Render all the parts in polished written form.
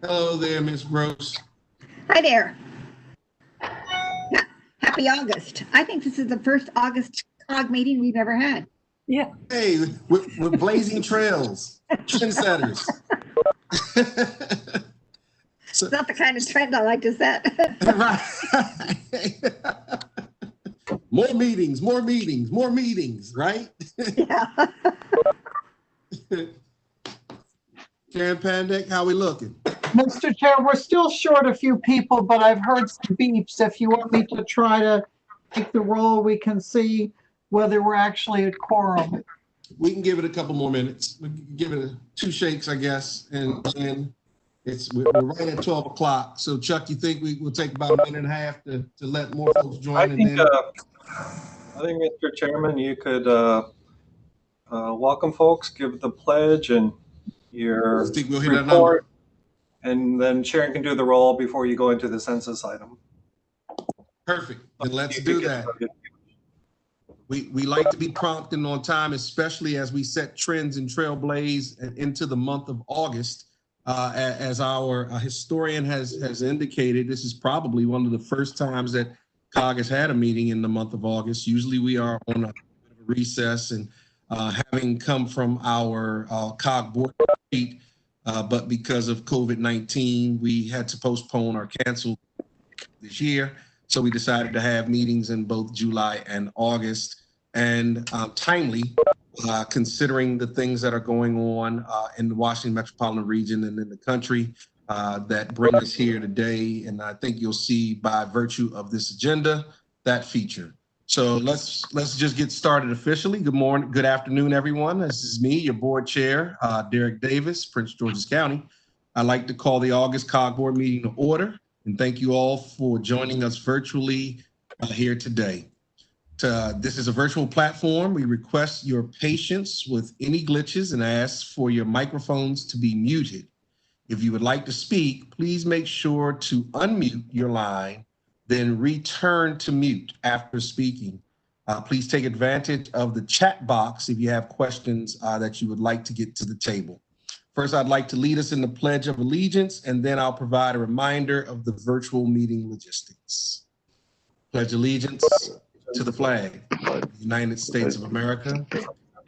Hello there, Miss Gross. Hi there. Happy August. I think this is the first August COG meeting we've ever had. Yeah. Hey, we're blazing trails, trendsetters. It's not the kind of trend I like to set. Right. More meetings, right? Yeah. Sharon Pandek, how we looking? Mr. Chair, we're still short a few people, but I've heard some beeps. If you want me to try to take the roll, we can see whether we're actually at quorum. We can give it a couple more minutes. We can give it 2 shakes, I guess, and we're right at 12 o'clock. So Chuck, you think we'll take about a minute and a half to let more folks join? I think, Mr. Chairman, you could welcome folks, give the pledge and your report, and then Sharon can do the roll before you go into the census item. Perfect. Then let's do that. We like to be prompt and on time, especially as we set trends and trailblaze into the month of August. As our historian has indicated, this is probably one of the first times that COG has had a meeting in the month of August. Usually we are on a recess, and having come from our COG board retreat, but because of COVID-19, we had to postpone or cancel this year. So we decided to have meetings in both July and August, and timely, considering the things that are going on in the Washington metropolitan region and in the country that bring us here today. And I think you'll see by virtue of this agenda, that feature. So let's just get started officially. Good morning, good afternoon, everyone. This is me, your board chair, Derek Davis, Prince George's County. I'd like to call the August COG board meeting to order. And thank you all for joining us virtually here today. This is a virtual platform. We request your patience with any glitches and ask for your microphones to be muted. If you would like to speak, please make sure to unmute your line, then return to mute after speaking. Please take advantage of the chat box if you have questions that you would like to get to the table. First, I'd like to lead us in the Pledge of Allegiance, and then I'll provide a reminder of the virtual meeting logistics. Pledge allegiance to the flag of the United States of America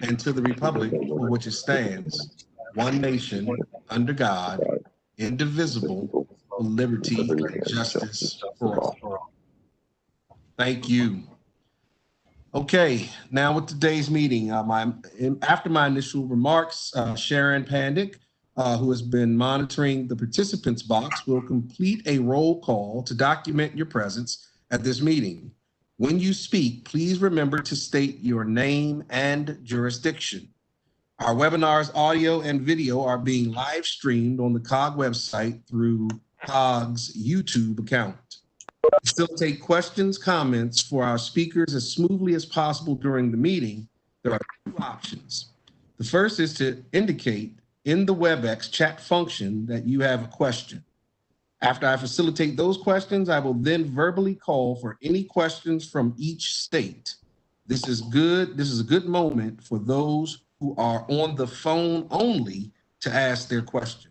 and to the republic for which it stands, one nation, under God, indivisible, with liberty and justice for all. Thank you. Okay, now with today's meeting, after my initial remarks, Sharon Pandek, who has been monitoring the participants box, will complete a roll call to document your presence at this meeting. When you speak, please remember to state your name and jurisdiction. Our webinar's audio and video are being live streamed on the COG website through COG's YouTube account. To facilitate questions, comments for our speakers as smoothly as possible during the meeting, there are 2 options. The first is to indicate in the WebEx chat function that you have a question. After I facilitate those questions, I will then verbally call for any questions from each state. This is good. This is a good moment for those who are on the phone only to ask their questions.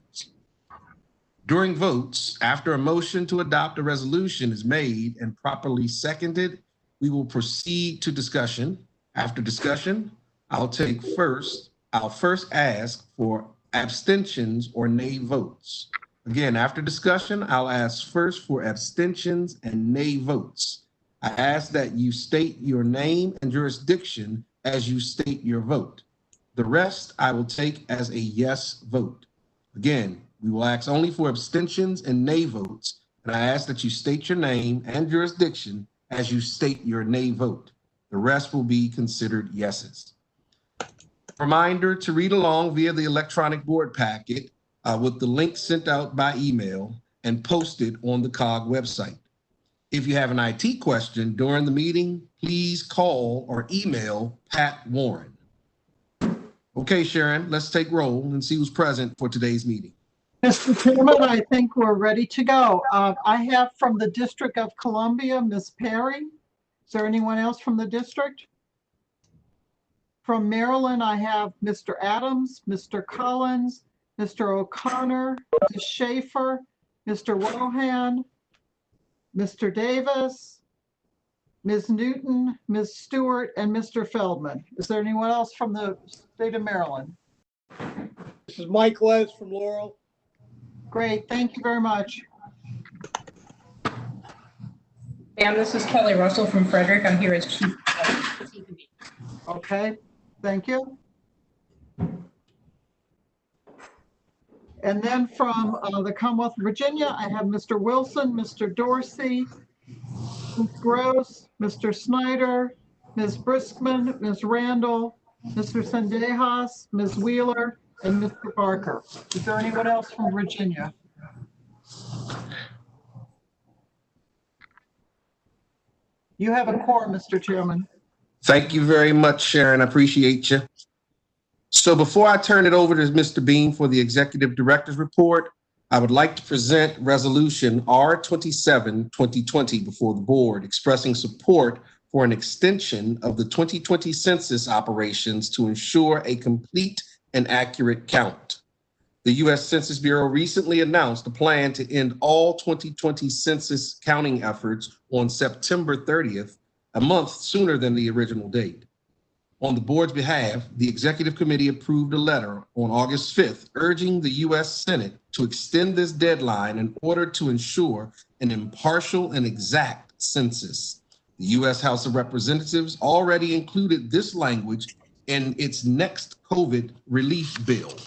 During votes, after a motion to adopt a resolution is made and properly seconded, we will proceed to discussion. After discussion, I'll first ask for abstentions or nay votes. Again, after discussion, I'll ask first for abstentions and nay votes. I ask that you state your name and jurisdiction as you state your vote. The rest I will take as a yes vote. Again, we will ask only for abstentions and nay votes, and I ask that you state your name and jurisdiction as you state your nay vote. The rest will be considered yeses. Reminder to read along via the electronic board packet with the link sent out by email and posted on the COG website. If you have an IT question during the meeting, please call or email Pat Warren. Okay, Sharon, let's take roll and see who's present for today's meeting. Mr. Chairman, I think we're ready to go. I have from the District of Columbia, Ms. Perry. Is there anyone else from the district? From Maryland, I have Mr. Adams, Mr. Collins, Mr. O'Connor, Ms. Schaefer, Mr. Rohan, Mr. Davis, Ms. Newton, Ms. Stewart, and Mr. Feldman. Is there anyone else from the state of Maryland? This is Mike Les from Laurel. Great, thank you very much. And this is Kelly Russell from Frederick. I'm here as chief. Okay, thank you. And then from the Commonwealth of Virginia, I have Mr. Wilson, Mr. Dorsey, Ms. Gross, Mr. Snyder, Ms. Briskman, Ms. Randall, Mr. Sendejas, Ms. Wheeler, and Mr. Barker. Is there anyone else from Virginia? You have a quorum, Mr. Chairman. Thank you very much, Sharon. I appreciate you. So before I turn it over to Mr. Bean for the Executive Director's Report, I would like to present Resolution R27-2020 before the board, expressing support for an extension of the 2020 census operations to ensure a complete and accurate count. The U.S. Census Bureau recently announced a plan to end all 2020 census counting efforts on September 30th, a month sooner than the original date. On the board's behalf, the Executive Committee approved a letter on August 5th urging the U.S. Senate to extend this deadline in order to ensure an impartial and exact census. The U.S. House of Representatives already included this language in its next COVID relief bill.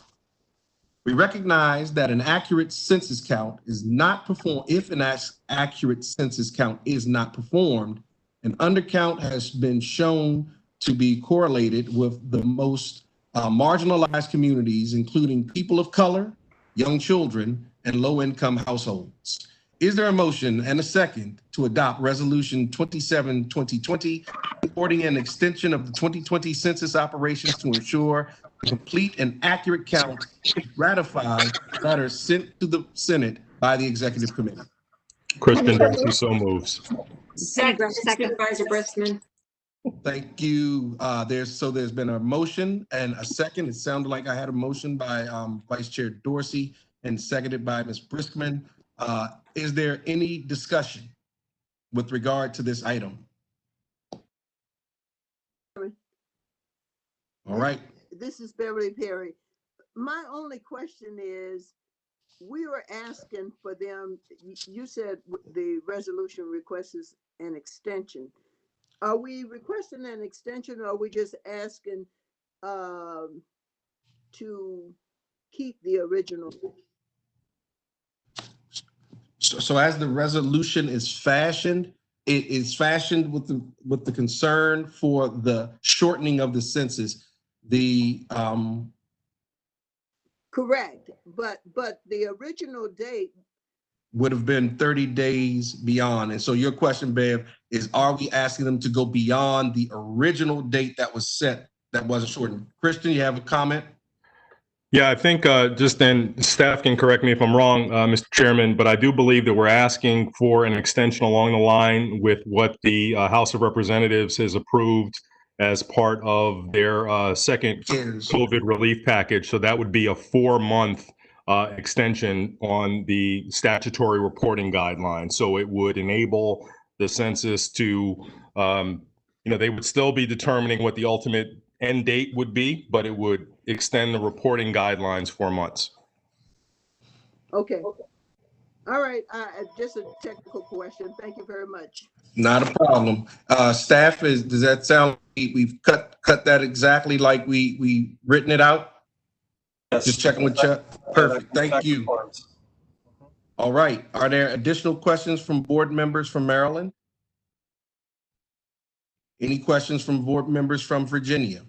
We recognize that an accurate census count is not performed. If an accurate census count is not performed, an undercount has been shown to be correlated with the most marginalized communities, including people of color, young children, and low-income households. Is there a motion and a second to adopt Resolution 27-2020, supporting an extension of the 2020 census operations to ensure a complete and accurate count, ratified letters sent to the Senate by the Executive Committee? Kristen Dorsey so moves. Second, Supervisor Briskman. Thank you. There's been a motion and a second. It sounded like I had a motion by Vice Chair Dorsey and seconded by Ms. Briskman. Is there any discussion with regard to this item? All right. This is Beverly Perry. My only question is, we were asking for them, you said the resolution requests an extension. Are we requesting an extension, or are we just asking to keep the original? So as the resolution is fashioned, it is fashioned with the concern for the shortening of the census. Correct, but the original date would have been 30 days beyond. And so your question, Bev, is are we asking them to go beyond the original date that was set that wasn't shortened? Christian, you have a comment? Yeah, I think just then staff can correct me if I'm wrong, Mr. Chairman, but I do believe that we're asking for an extension along the line with what the House of Representatives has approved as part of their second COVID relief package. So that would be a 4-month extension on the statutory reporting guidelines. So it would enable the census to, they would still be determining what the ultimate end date would be, but it would extend the reporting guidelines 4 months. Okay. All right. Just a technical question. Thank you very much. Not a problem. Staff, does that sound like we've cut that exactly like we written it out? Yes. Just checking with Chuck. Perfect. Thank you. All right. Are there additional questions from board members from Maryland? Any questions from board members from Virginia?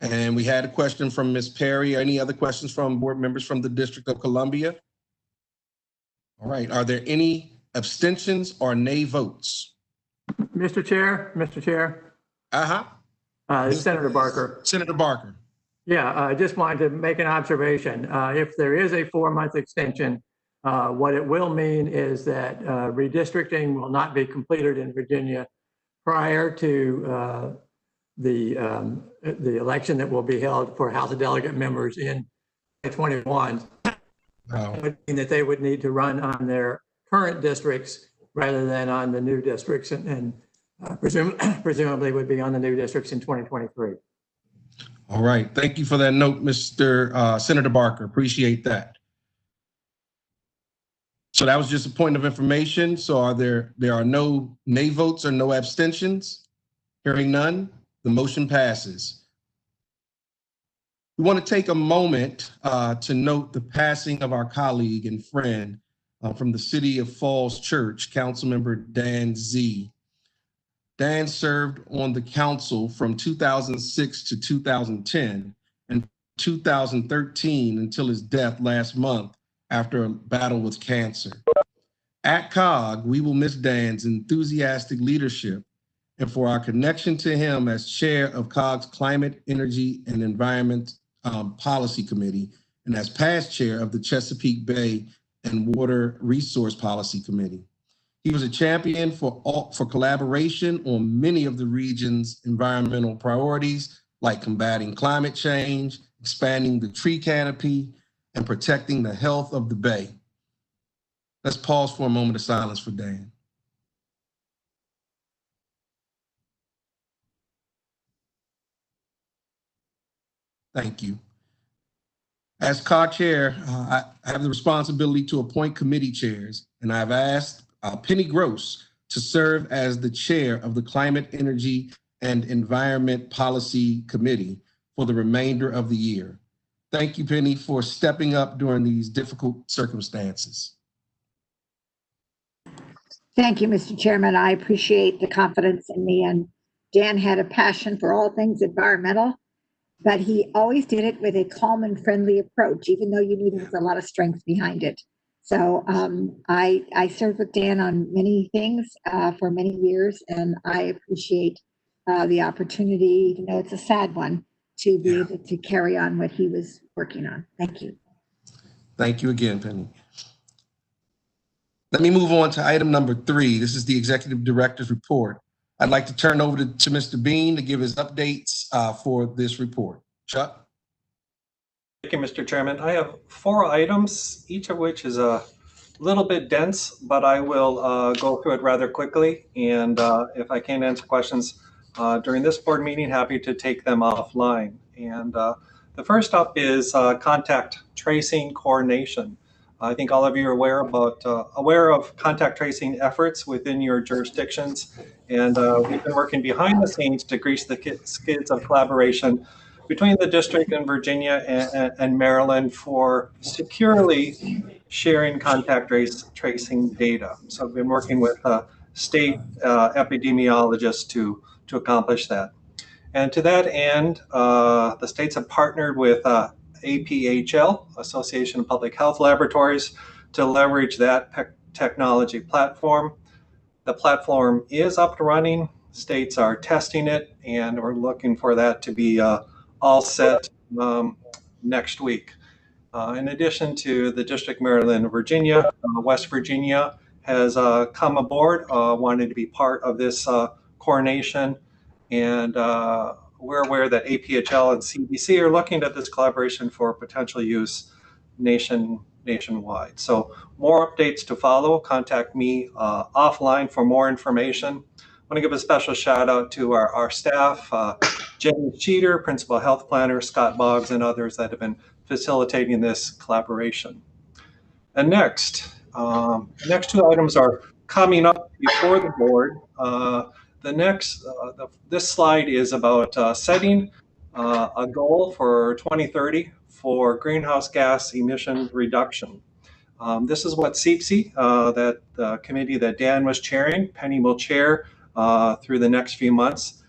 And we had a question from Ms. Perry. Any other questions from board members from the District of Columbia? All right. Are there any abstentions or nay votes? Mr. Chair. Senator Barker. Senator Barker. Yeah, I just wanted to make an observation. If there is a 4-month extension, what it will mean is that redistricting will not be completed in Virginia prior to the election that will be held for House of Delegate members in 2021. Would mean that they would need to run on their current districts rather than on the new districts, and presumably would be on the new districts in 2023. All right. Thank you for that note, Mr. Senator Barker. Appreciate that. So that was just a point of information. So there are no nay votes or no abstentions? Hearing none, the motion passes. We want to take a moment to note the passing of our colleague and friend from the City of Falls Church, Councilmember Dan Z. Dan served on the council from 2006 to 2010 and 2013 until his death last month after a battle with cancer. At COG, we will miss Dan's enthusiastic leadership and for our connection to him as chair of COG's Climate, Energy, and Environment Policy Committee and as past chair of the Chesapeake Bay and Water Resource Policy Committee. He was a champion for collaboration on many of the region's environmental priorities, like combating climate change, expanding the tree canopy, and protecting the health of the Bay. Let's pause for a moment of silence for Dan. Thank you. As co-chair, I have the responsibility to appoint committee chairs, and I've asked Penny Gross to serve as the chair of the Climate, Energy, and Environment Policy Committee for the remainder of the year. Thank you, Penny, for stepping up during these difficult circumstances. Thank you, Mr. Chairman. I appreciate the confidence in me. And Dan had a passion for all things environmental, but he always did it with a calm and friendly approach, even though you knew there was a lot of strength behind it. So I served with Dan on many things for many years, and I appreciate the opportunity, even though it's a sad one, to be able to carry on what he was working on. Thank you. Thank you again, Penny. Let me move on to item number 3. This is the Executive Director's report. I'd like to turn over to Mr. Bean to give his updates for this report. Chuck? Thank you, Mr. Chairman. I have 4 items, each of which is a little bit dense, but I will go through it rather quickly. And if I can't answer questions during this board meeting, happy to take them offline. And the first up is contact tracing coordination. I think all of you are aware of contact tracing efforts within your jurisdictions. And we've been working behind the scenes to grease the skids of collaboration between the district and Virginia and Maryland for securely sharing contact tracing data. So I've been working with state epidemiologists to accomplish that. And to that end, the states have partnered with APHL, Association of Public Health Laboratories, to leverage that technology platform. The platform is up and running. States are testing it, and we're looking for that to be all set next week. In addition to the District, Maryland, and Virginia, West Virginia has come aboard, wanted to be part of this coordination, and we're aware that APHL and CDC are looking at this collaboration for potential use nationwide. So more updates to follow. Contact me offline for more information. I want to give a special shout out to our staff, Jenny Cheater, Principal Health Planner, Scott Boggs, and others that have been facilitating this collaboration. And next 2 items are coming up before the board. This slide is about setting a goal for 2030 for greenhouse gas emission reduction. This is what CEPC, that committee that Dan was chairing, Penny will chair through the next few months,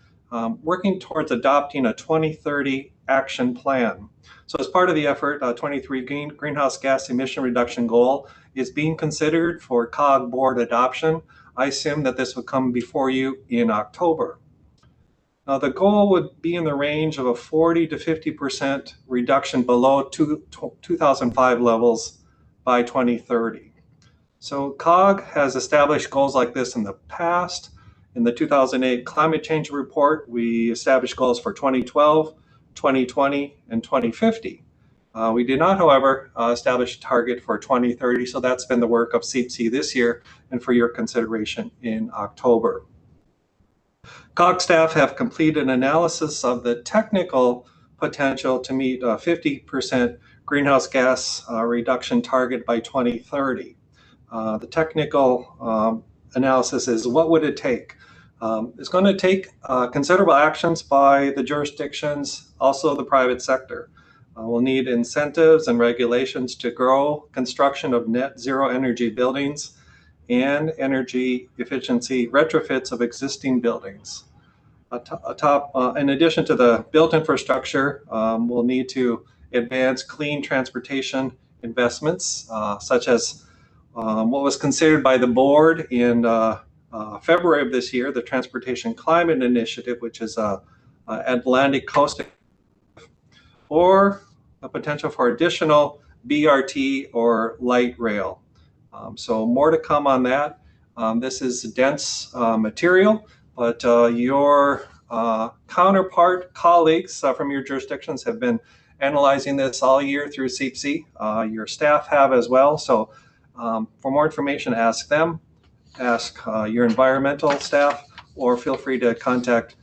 working towards adopting a 2030 action plan. So as part of the effort, 23 greenhouse gas emission reduction goal is being considered for COG board adoption. I assume that this would come before you in October. Now, the goal would be in the range of a 40 to 50% reduction below 2005 levels by 2030. So COG has established goals like this in the past, In the 2008 Climate Change Report, we established goals for 2012, 2020, and 2050. We did not, however, establish a target for 2030, so that's been the work of CPC this year and for your consideration in October. COG staff have completed an analysis of the technical potential to meet a 50% greenhouse gas reduction target by 2030. The technical analysis is what would it take? It's going to take considerable actions by the jurisdictions, also the private sector. We'll need incentives and regulations to grow construction of net zero energy buildings and energy efficiency retrofits of existing buildings. In addition to the built infrastructure, we'll need to advance clean transportation investments, such as what was considered by the board in February of this year, the Transportation Climate Initiative, which is Atlantic Coast, or a potential for additional BRT or light rail. So more to come on that. This is dense material, but your counterpart colleagues from your jurisdictions have been analyzing this all year through CPC. Your staff have as well. So for more information, ask them, ask your environmental staff, or feel free to contact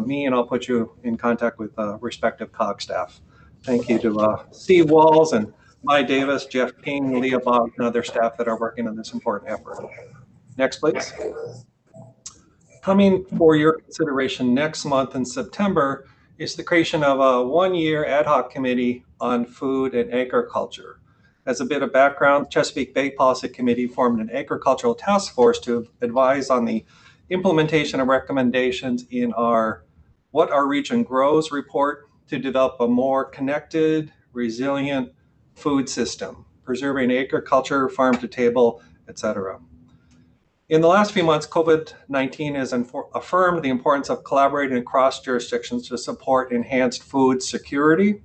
me and I'll put you in contact with respective COG staff. Thank you to Steve Walls and Mai Davis, Jeff King, Leah Bogg, and other staff that are working on this important effort. Next, please. Coming for your consideration next month in September is the creation of a one-year ad hoc committee on food and agriculture. As a bit of background, Chesapeake Bay Policy Committee formed an agricultural task force to advise on the implementation of recommendations in our What Our Region Grows report to develop a more connected, resilient food system, preserving agriculture, farm to table, etc. In the last few months, COVID-19 has affirmed the importance of collaborating across jurisdictions to support enhanced food security,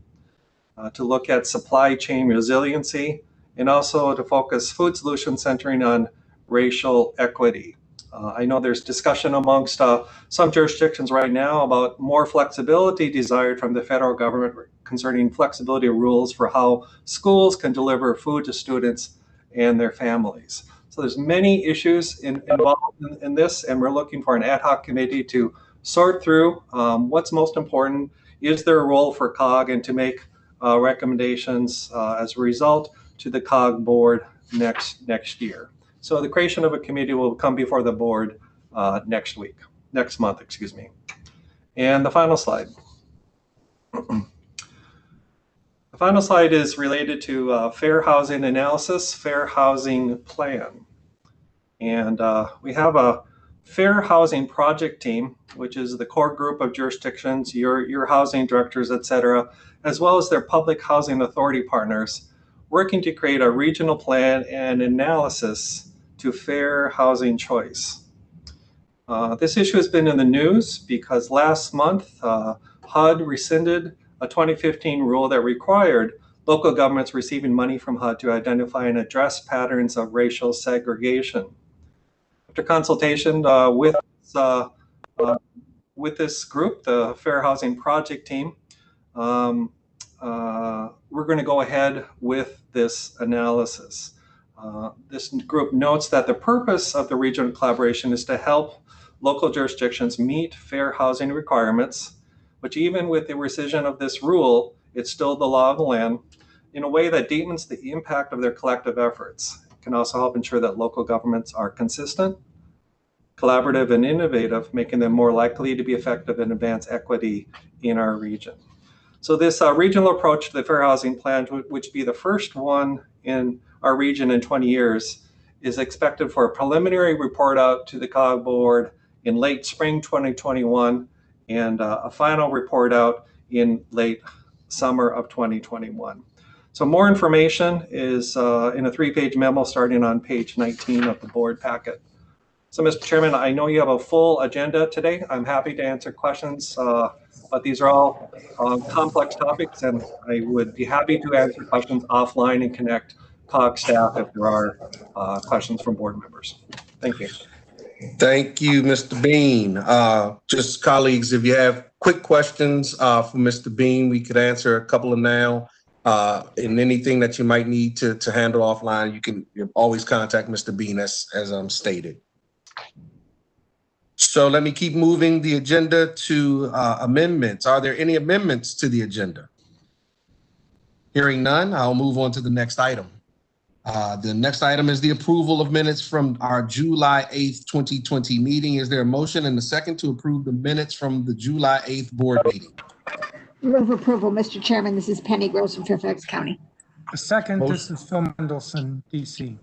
to look at supply chain resiliency, and also to focus food solutions centering on racial equity. I know there's discussion amongst some jurisdictions right now about more flexibility desired from the federal government concerning flexibility of rules for how schools can deliver food to students and their families. So there's many issues involved in this, and we're looking for an ad hoc committee to sort through what's most important, is there a role for COG, and to make recommendations as a result to the COG board next year. So the creation of a committee will come before the board next month, excuse me. And the final slide. The final slide is related to fair housing analysis, fair housing plan. And we have a fair housing project team, which is the core group of jurisdictions, your housing directors, et cetera, as well as their public housing authority partners, working to create a regional plan and analysis to fair housing choice. This issue has been in the news because last month, HUD rescinded a 2015 rule that required local governments receiving money from HUD to identify and address patterns of racial segregation. After consultation with this group, the Fair Housing Project team, we're going to go ahead with this analysis. This group notes that the purpose of the regional collaboration is to help local jurisdictions meet fair housing requirements, which even with the rescission of this rule, it's still the law of the land, in a way that deepens the impact of their collective efforts. It can also help ensure that local governments are consistent, collaborative, and innovative, making them more likely to be effective and advance equity in our region. So this regional approach to the Fair Housing Plan, which be the first one in our region in 20 years, is expected for a preliminary report out to the COG board in late spring 2021 and a final report out in late summer of 2021. So more information is in a 3-page memo starting on page 19 of the board packet. So Mr. Chairman, I know you have a full agenda today. I'm happy to answer questions, but these are all complex topics, and I would be happy to answer questions offline and connect COG staff if there are questions from board members. Thank you. Thank you, Mr. Bean. Just colleagues, if you have quick questions for Mr. Bean, we could answer a couple of now. And anything that you might need to handle offline, you always contact Mr. Bean as stated. So let me keep moving the agenda to amendments. Are there any amendments to the agenda? Hearing none, I'll move on to the next item. The next item is the approval of minutes from our July 8th, 2020 meeting. Is there a motion and a second to approve the minutes from the July 8th board meeting? Move approval, Mr. Chairman. This is Penny Gross from Fairfax County. A second, Motion. this is Phil Mendelson, DC.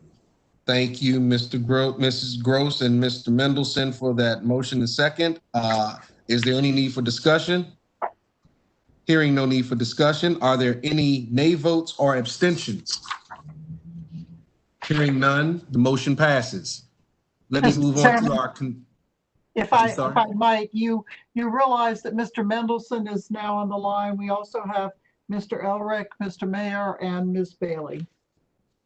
Thank you, Mrs. Gross and Mr. Mendelson for that motion and second. Is there any need for discussion? Hearing no need for discussion. Are there any nay votes or abstentions? Hearing none, the motion passes. Let me move on to our. If I might, you realize that Mr. Mendelson is now on the line. We also have Mr. Elric, Mr. Mayor, and Ms. Bailey.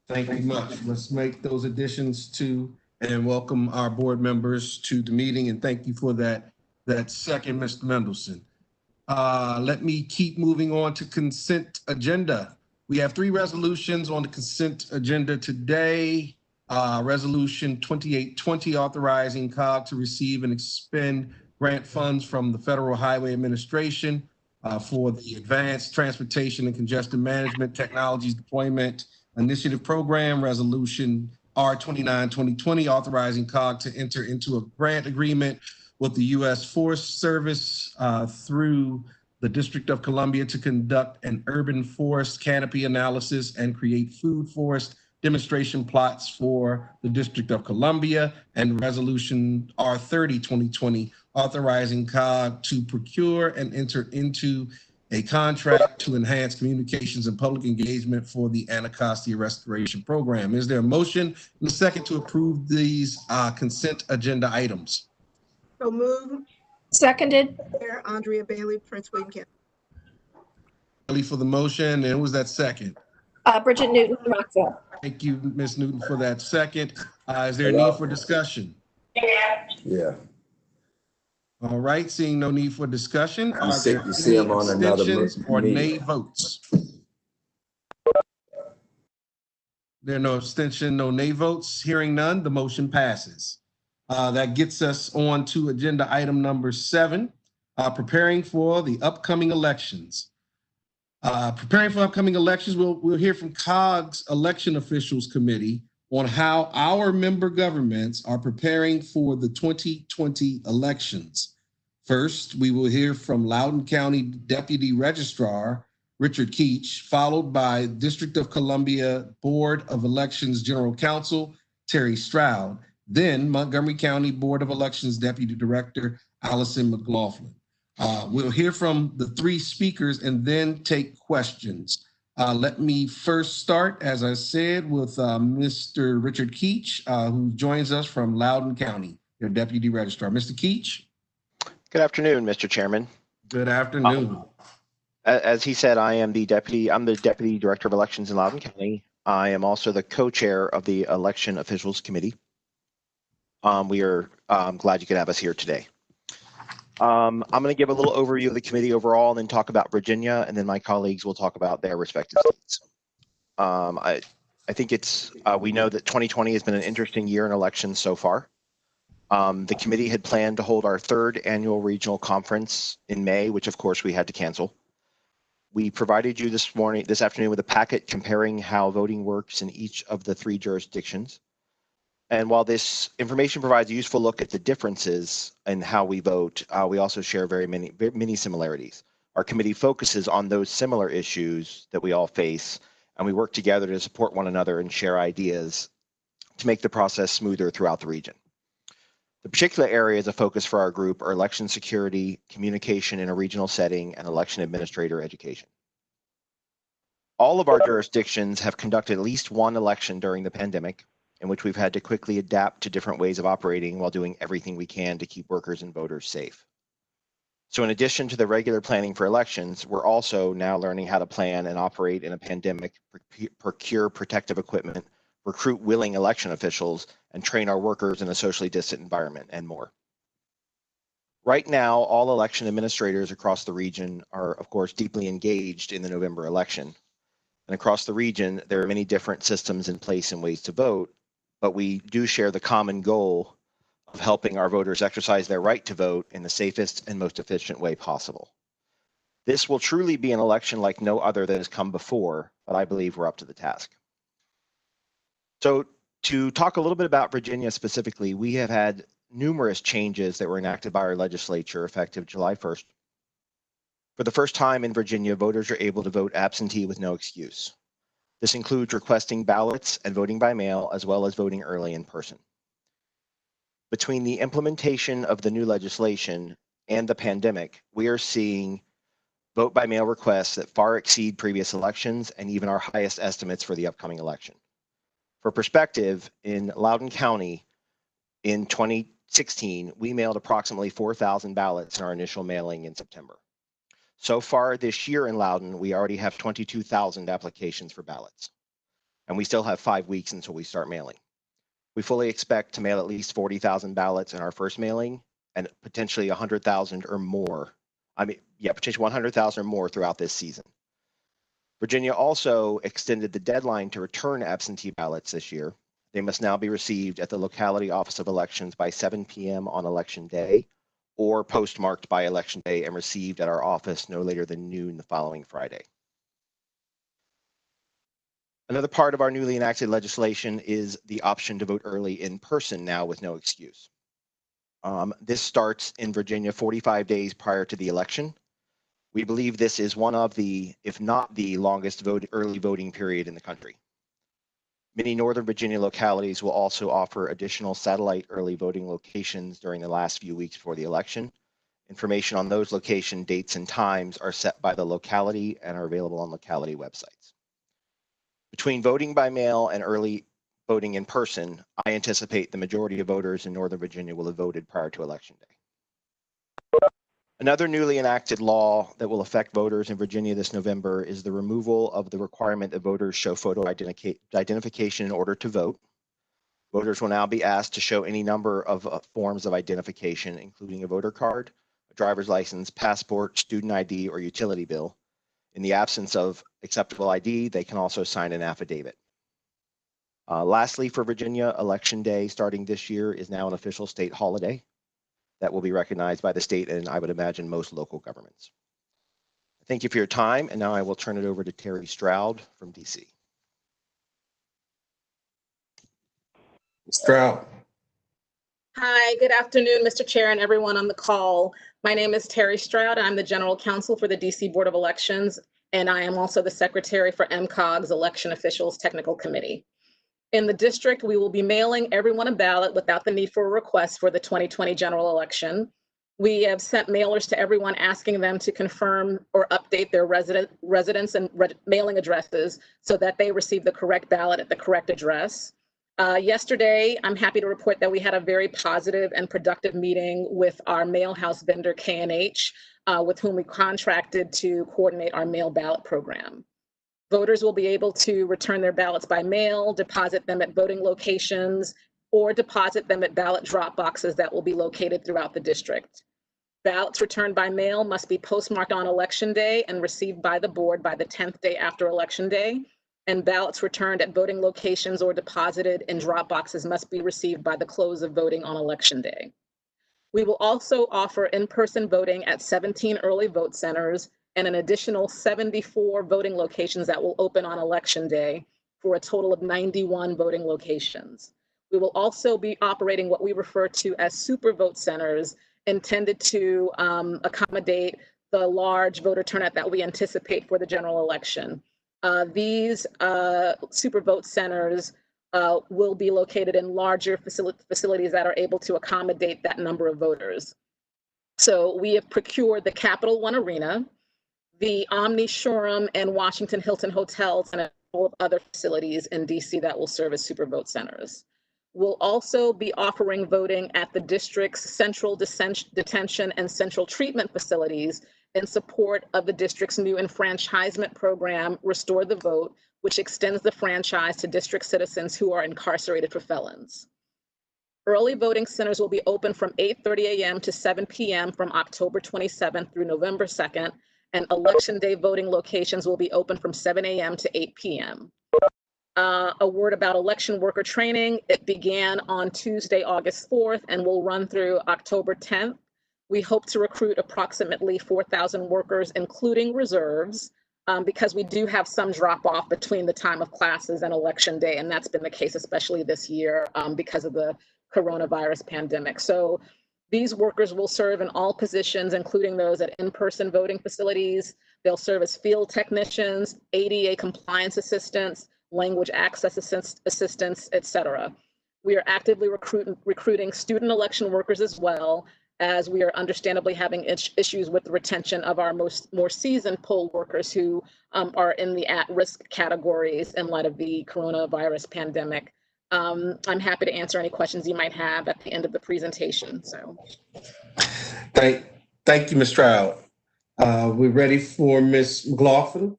Thank you much. Let's make those additions to and welcome our board members to the meeting. And thank you for that second, Mr. Mendelson. Let me keep moving on to consent agenda. We have 3 resolutions on the consent agenda today. Resolution 2820 authorizing COG to receive and expend grant funds from the Federal Highway Administration for the Advanced Transportation and Congestion Management Technologies Deployment Initiative Program. Resolution R29-2020 authorizing COG to enter into a grant agreement with the U.S. Forest Service through the District of Columbia to conduct an urban forest canopy analysis and create food forest demonstration plots for the District of Columbia, and Resolution R30-2020 authorizing COG to procure and enter into a contract to enhance communications and public engagement for the Anacostia Restoration Program. Is there a motion and a second to approve these consent agenda items? So move. Seconded. Chair Andrea Bailey, Prince William County. Bailey for the motion, and who was that second? Bridget Newton, Rockville. Thank you, Ms. Newton, for that second. Is there a need for discussion? Yeah. All right, seeing no need for discussion. You see him on another or nay votes? There are no abstention, no nay votes. Hearing none, the motion passes. That gets us on to agenda item number 7, preparing for the upcoming elections. Preparing for upcoming elections, we'll hear from COG's Election Officials Committee on how our member governments are preparing for the 2020 elections. First, we will hear from Loudoun County Deputy Registrar Richard Keach, followed by District of Columbia Board of Elections General Counsel Terry Stroud, then Montgomery County Board of Elections Deputy Director Allison McLaughlin. We'll hear from the 3 speakers and then take questions. Let me first start, as I said, with Mr. Richard Keach, who joins us from Loudoun County, your Deputy Registrar. Mr. Keach. Good afternoon, Mr. Chairman. Good afternoon. As he said, I'm the Deputy Director of Elections in Loudoun County. I am also the co-chair of the Election Officials Committee. We are glad you could have us here today. I'm going to give a little overview of the committee overall and then talk about Virginia, and then my colleagues will talk about their respective states. I think we know that 2020 has been an interesting year in elections so far. The committee had planned to hold our 3rd annual regional conference in May, which of course we had to cancel. We provided you this afternoon with a packet comparing how voting works in each of the 3 jurisdictions. And while this information provides a useful look at the differences in how we vote, we also share very many similarities. Our committee focuses on those similar issues that we all face, and we work together to support one another and share ideas to make the process smoother throughout the region. The particular areas of focus for our group are election security, communication in a regional setting, and election administrator education. All of our jurisdictions have conducted at least one election during the pandemic, in which we've had to quickly adapt to different ways of operating while doing everything we can to keep workers and voters safe. So in addition to the regular planning for elections, we're also now learning how to plan and operate in a pandemic, procure protective equipment recruit willing election officials, and train our workers in a socially distant environment, and more. Right now, all election administrators across the region are, of course, deeply engaged in the November election. And across the region, there are many different systems in place and ways to vote, but we do share the common goal of helping our voters exercise their right to vote in the safest and most efficient way possible. This will truly be an election like no other that has come before, but I believe we're up to the task. So to talk a little bit about Virginia specifically, we have had numerous changes that were enacted by our legislature effective July 1st. For the first time in Virginia, voters are able to vote absentee with no excuse. This includes requesting ballots and voting by mail, as well as voting early in person. Between the implementation of the new legislation and the pandemic, we are seeing vote by mail requests that far exceed previous elections and even our highest estimates for the upcoming election. For perspective, in Loudoun County in 2016, we mailed approximately 4,000 ballots in our initial mailing in September. So far this year in Loudoun, we already have 22,000 applications for ballots, and we still have 5 weeks until we start mailing. We fully expect to mail at least 40,000 ballots in our first mailing and potentially 100,000 or more. Potentially 100,000 or more throughout this season. Virginia also extended the deadline to return absentee ballots this year. They must now be received at the locality office of elections by 7 p.m. on election day, or postmarked by election day and received at our office no later than noon the following Friday. Another part of our newly enacted legislation is the option to vote early in person now with no excuse. This starts in Virginia 45 days prior to the election. We believe this is one of the, if not the longest early voting period in the country. Many Northern Virginia localities will also offer additional satellite early voting locations during the last few weeks before the election. Information on those location dates and times are set by the locality and are available on locality websites. Between voting by mail and early voting in person, I anticipate the majority of voters in Northern Virginia will have voted prior to Election Day. Another newly enacted law that will affect voters in Virginia this November is the removal of the requirement that voters show photo identification in order to vote. Voters will now be asked to show any number of forms of identification, including a voter card, a driver's license, passport, student ID, or utility bill. In the absence of acceptable ID, they can also sign an affidavit. Lastly, for Virginia, Election Day starting this year is now an official state holiday that will be recognized by the state and I would imagine most local governments. Thank you for your time, and now I will turn it over to Terry Stroud from DC. Stroud. Hi, good afternoon, Mr. Chair and everyone on the call. My name is Terry Stroud. I'm the General Counsel for the DC Board of Elections, and I am also the Secretary for MCOG's Election Officials Technical Committee. In the district, we will be mailing everyone a ballot without the need for a request for the 2020 general election. We have sent mailers to everyone asking them to confirm or update their residence and mailing addresses so that they receive the correct ballot at the correct address. Yesterday, I'm happy to report that we had a very positive and productive meeting with our mail house vendor, K&H, with whom we contracted to coordinate our mail ballot program. Voters will be able to return their ballots by mail, deposit them at voting locations, or deposit them at ballot drop boxes that will be located throughout the district. Ballots returned by mail must be postmarked on Election Day and received by the board by the 10th day after Election Day. And ballots returned at voting locations or deposited in drop boxes must be received by the close of voting on Election Day. We will also offer in-person voting at 17 early vote centers and an additional 74 voting locations that will open on Election Day for a total of 91 voting locations. We will also be operating what we refer to as super vote centers intended to accommodate the large voter turnout that we anticipate for the general election. These super vote centers will be located in larger facilities that are able to accommodate that number of voters. So we have procured the Capital One Arena, the Omni Shoreham and Washington Hilton hotels, and a couple of other facilities in DC that will serve as super vote centers. We'll also be offering voting at the district's central detention and central treatment facilities in support of the district's new enfranchisement program, Restore the Vote, which extends the franchise to district citizens who are incarcerated for felons. Early voting centers will be open from 8:30 a.m. to 7 p.m. from October 27th through November 2nd, and Election Day voting locations will be open from 7 a.m. to 8 p.m. A word about election worker training. It began on Tuesday, August 4th, and will run through October 10th. We hope to recruit approximately 4,000 workers, including reserves, because we do have some drop off between the time of classes and election day, and that's been the case especially this year because of the coronavirus pandemic. So these workers will serve in all positions, including those at in-person voting facilities. They'll serve as field technicians, ADA compliance assistants, language access assistants, et cetera. We are actively recruiting student election workers as well, as we are understandably having issues with the retention of our more seasoned poll workers who are in the at-risk categories in light of the coronavirus pandemic. I'm happy to answer any questions you might have at the end of the presentation. So, thank you, Ms. Stroud. We're ready for Ms. McLaughlin.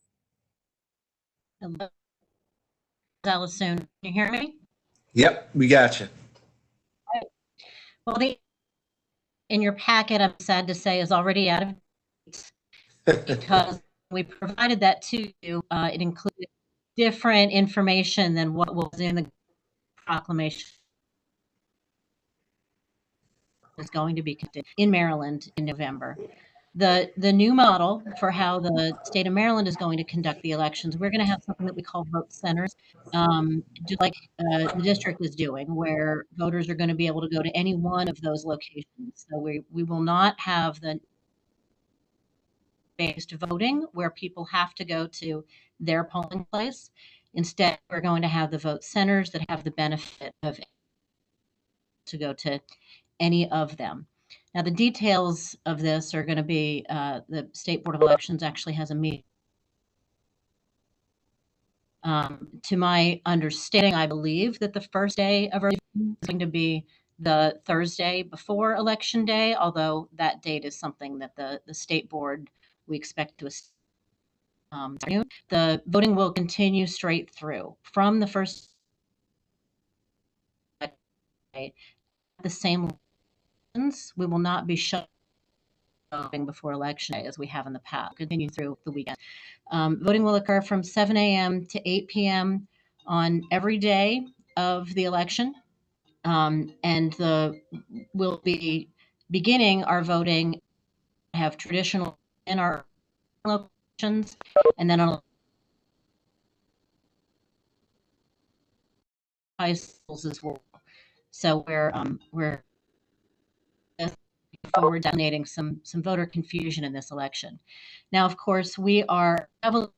Hello. Allison, can you hear me? Yep, we got you. Well, in your packet, I'm sad to say, is already out of date because we provided that to you. It included different information than what was in the proclamation. Is going to be conducted in Maryland in November. The new model for how the state of Maryland is going to conduct the elections, we're going to have something that we call vote centers, just like the district is doing, where voters are going to be able to go to any one of those locations. So we will not have the based voting where people have to go to their polling place. Instead, we're going to have the vote centers that have the benefit of to go to any of them. Now, the details of this are going to be the State Board of Elections actually has a meeting. To my understanding, I believe that the first day of our is going to be the Thursday before Election Day, although that date is something that the State Board we expect to the voting will continue straight through from the first day. The same we will not be shut before election day as we have in the past. Continue through the weekend. Voting will occur from 7 a.m. to 8 p.m. on every day of the election, and we'll be beginning our voting. Have traditional in our locations, and then on high schools as well. So we're forward donating some voter confusion in this election. Now, of course, we are heavily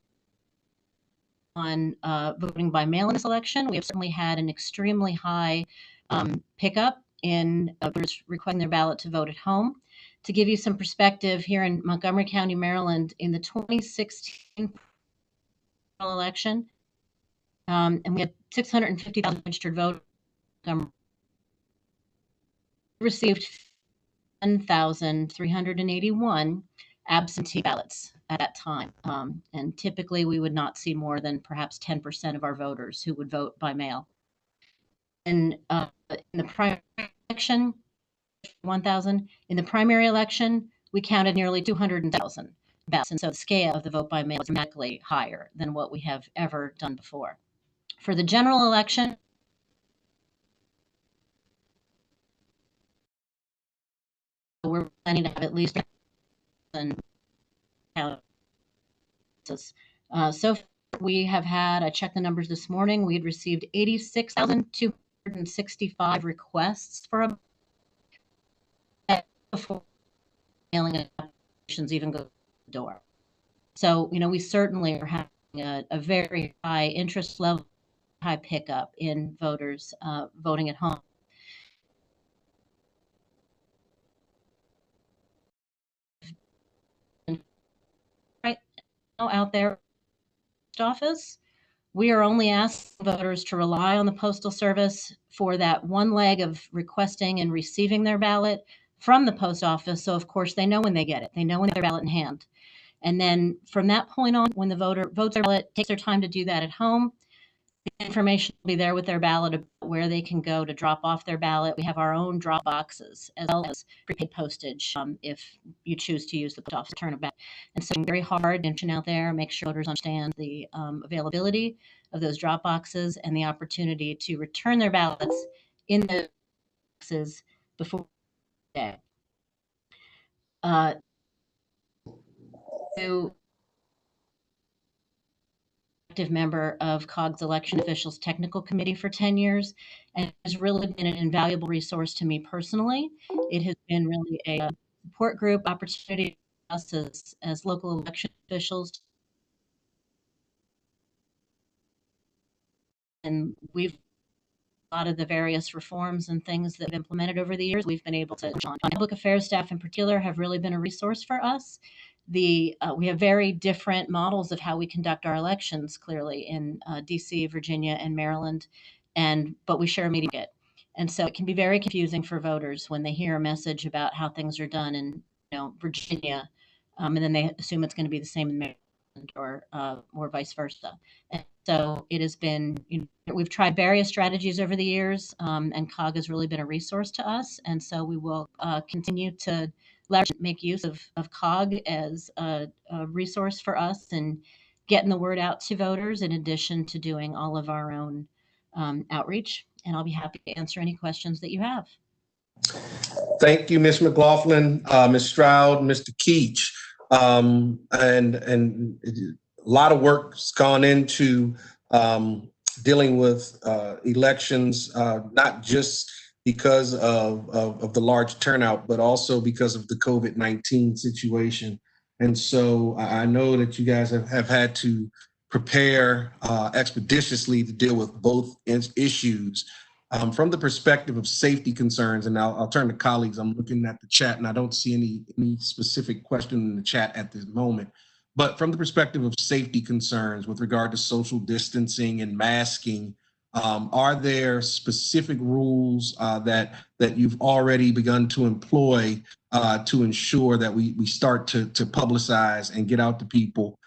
on voting by mail in this election. We have certainly had an extremely high pickup in voters requesting their ballot to vote at home. To give you some perspective, here in Montgomery County, Maryland, in the 2016 election, and we had 650,000 registered voters, received 10,381 absentee ballots at that time. And typically we would not see more than perhaps 10% of our voters who would vote by mail. And in the primary election, 1,000. In the primary election, we counted nearly 200,000 ballots. And so the scale of the vote by mail is dramatically higher than what we have ever done before. For the general election, we're planning to have at least so we have had, I checked the numbers this morning, we had received 86,265 requests for a before mailing applications even go to the door. So, we certainly are having a very high interest level, high pickup in voters voting at home. Right now out there, office, we are only asking voters to rely on the Postal Service for that one leg of requesting and receiving their ballot from the post office. So, of course, they know when they get it. They know when they have their ballot in hand. And then from that point on, when the voter votes their ballot, takes their time to do that at home, the information will be there with their ballot about where they can go to drop off their ballot. We have our own drop boxes as well as prepaid postage if you choose to use the post office to turn it back. And so very hard to out there, make sure voters understand the availability of those drop boxes and the opportunity to return their ballots in the boxes before the day. Active member of COG's election officials technical committee for 10 years and has really been an invaluable resource to me personally. It has been really a support group opportunity for us as local election officials. And we've a lot of the various reforms and things that we've implemented over the years, we've been able to, public affairs staff in particular have really been a resource for us. We have very different models of how we conduct our elections, clearly in DC, Virginia, and Maryland, but we share a meeting it. And so it can be very confusing for voters when they hear a message about how things are done in Virginia, and then they assume it's going to be the same in Maryland or vice versa. And so it has been, we've tried various strategies over the years, and COG has really been a resource to us. And so we will continue to make use of COG as a resource for us and getting the word out to voters in addition to doing all of our own outreach. And I'll be happy to answer any questions that you have. Thank you, Ms. McLaughlin, Ms. Stroud, Mr. Keach. And a lot of work's gone into dealing with elections, not just because of the large turnout, but also because of the COVID-19 situation. And so I know that you guys have had to prepare expeditiously to deal with both issues. From the perspective of safety concerns, and I'll turn to colleagues. I'm looking at the chat and I don't see any specific question in the chat at this moment. But from the perspective of safety concerns with regard to social distancing and masking, are there specific rules that you've already begun to employ to ensure that we start to publicize and get out to people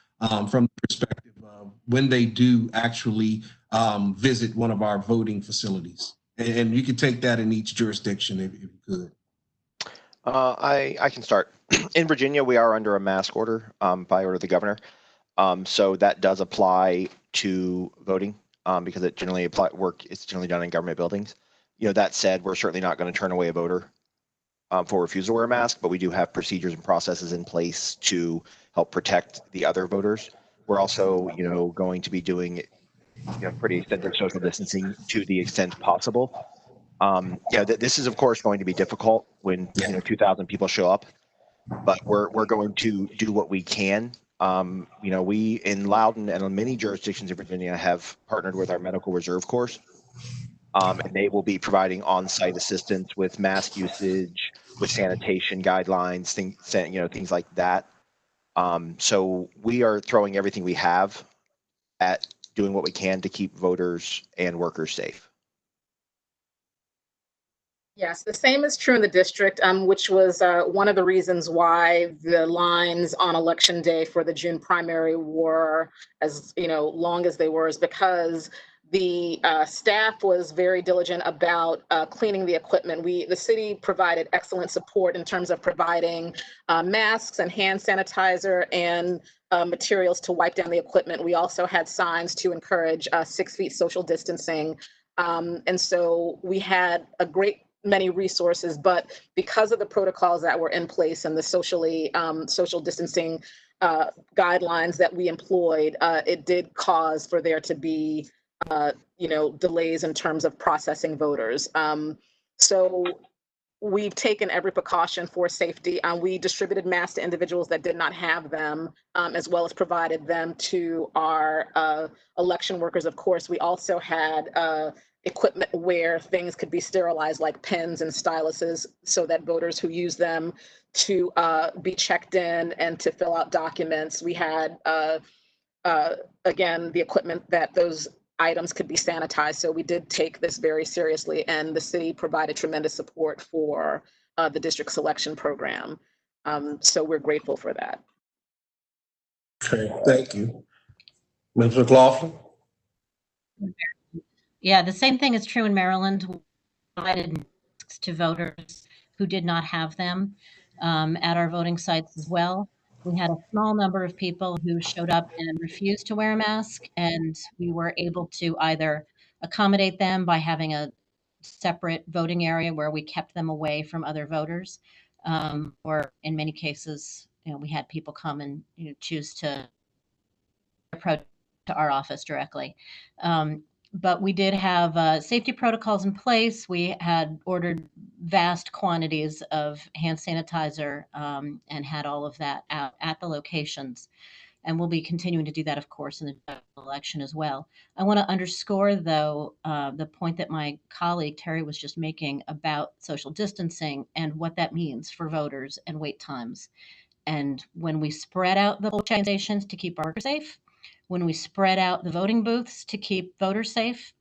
from the perspective of when they do actually visit one of our voting facilities? And you can take that in each jurisdiction if you could. I can start. In Virginia, we are under a mask order by order of the governor. So that does apply to voting because it generally it's generally done in government buildings. That said, we're certainly not going to turn away a voter for refusal to wear a mask, but we do have procedures and processes in place to help protect the other voters. We're also, going to be doing pretty extensive social distancing to the extent possible. This is of course going to be difficult when 2,000 people show up, but we're going to do what we can. We in Loudoun and in many jurisdictions in Virginia have partnered with our Medical Reserve Corps, and they will be providing on-site assistance with mask usage, with sanitation guidelines, things like that. So we are throwing everything we have at doing what we can to keep voters and workers safe. Yes, the same is true in the district, which was one of the reasons why the lines on election day for the June primary were as long as they were, is because the staff was very diligent about cleaning the equipment. The city provided excellent support in terms of providing masks and hand sanitizer and materials to wipe down the equipment. We also had signs to encourage 6 feet social distancing. And so we had a great many resources, but because of the protocols that were in place and the social distancing guidelines that we employed, it did cause for there to be delays in terms of processing voters. So we've taken every precaution for safety. We distributed masks to individuals that did not have them, as well as provided them to our election workers. Of course, we also had equipment where things could be sterilized, like pens and styluses, so that voters who use them to be checked in and to fill out documents. We had, again, the equipment that those items could be sanitized. So we did take this very seriously, and the city provided tremendous support for the district selection program. So we're grateful for that. Okay, thank you. Ms. McLaughlin? Yeah, the same thing is true in Maryland. We provided masks to voters who did not have them at our voting sites as well. We had a small number of people who showed up and refused to wear a mask, and we were able to either accommodate them by having a separate voting area where we kept them away from other voters, or in many cases, we had people come and choose to approach to our office directly. But we did have safety protocols in place. We had ordered vast quantities of hand sanitizer and had all of that out at the locations. And we'll be continuing to do that, of course, in the general election as well. I want to underscore, though, the point that my colleague Terry was just making about social distancing and what that means for voters and wait times. And when we spread out the polling stations to keep our workers safe, when we spread out the voting booths to keep voters safe,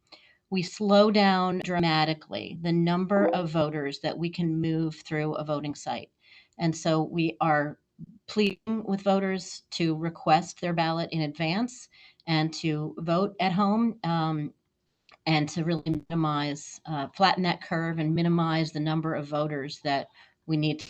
we slow down dramatically the number of voters that we can move through a voting site. And so we are pleading with voters to request their ballot in advance and to vote at home, and to really minimize, flatten that curve and minimize the number of voters that we need to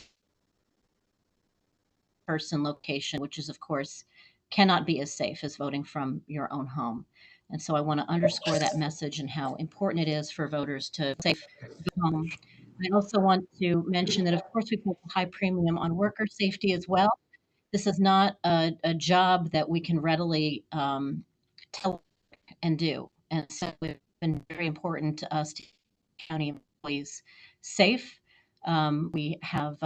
person location, which is, of course, cannot be as safe as voting from your own home. And so I want to underscore that message and how important it is for voters to safe home. I also want to mention that, of course, we put a high premium on worker safety as well. This is not a job that we can readily tell and do. And so it's been very important to us to keep county employees safe. We have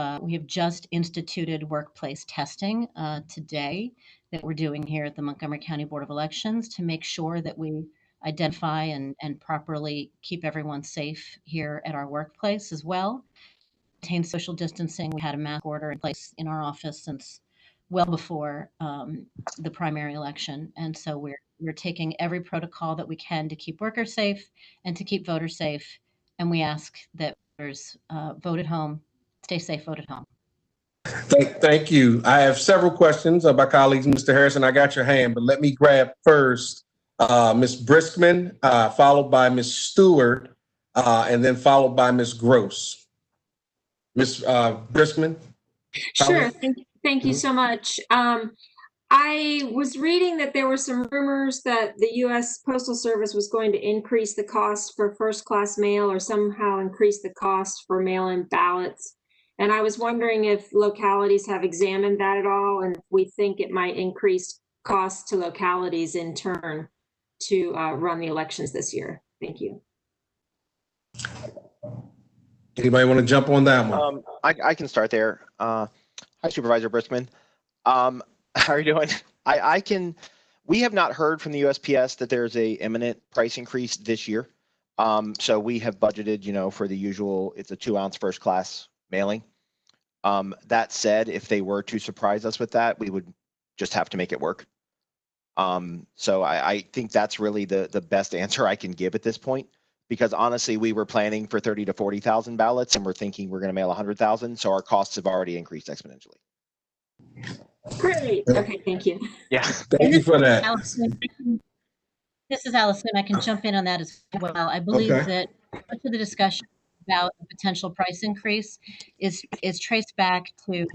just instituted workplace testing today that we're doing here at the Montgomery County Board of Elections to make sure that we identify and properly keep everyone safe here at our workplace as well. Maintain social distancing. We had a mask order in place in our office since well before the primary election, and so we're taking every protocol that we can to keep workers safe and to keep voters safe. And we ask that voters vote at home, stay safe, vote at home. Thank you. I have several questions of my colleagues. Mr. Harrison, I got your hand, but let me grab first Ms. Briskman, followed by Ms. Stewart, and then followed by Ms. Gross. Ms. Briskman? Sure. Thank you so much. I was reading that there were some rumors that the U.S. Postal Service was going to increase the cost for first-class mail or somehow increase the cost for mail-in ballots. And I was wondering if localities have examined that at all, and if we think it might increase costs to localities in turn to run the elections this year. Thank you. Anybody want to jump on that one? I can start there. Hi, Supervisor Briskman. How are you doing? We have not heard from the USPS that there's a imminent price increase this year. So we have budgeted, for the usual, it's a 2-ounce first class mailing. That said, if they were to surprise us with that, we would just have to make it work. So I think that's really the best answer I can give at this point, because honestly, we were planning for 30 to 40,000 ballots and we're thinking we're going to mail 100,000. So our costs have already increased exponentially. Great. Okay, thank you. Yeah. Thank you for that. Allison, this is Allison. I can jump in on that as well. I believe that much of the discussion about a potential price increase is traced back to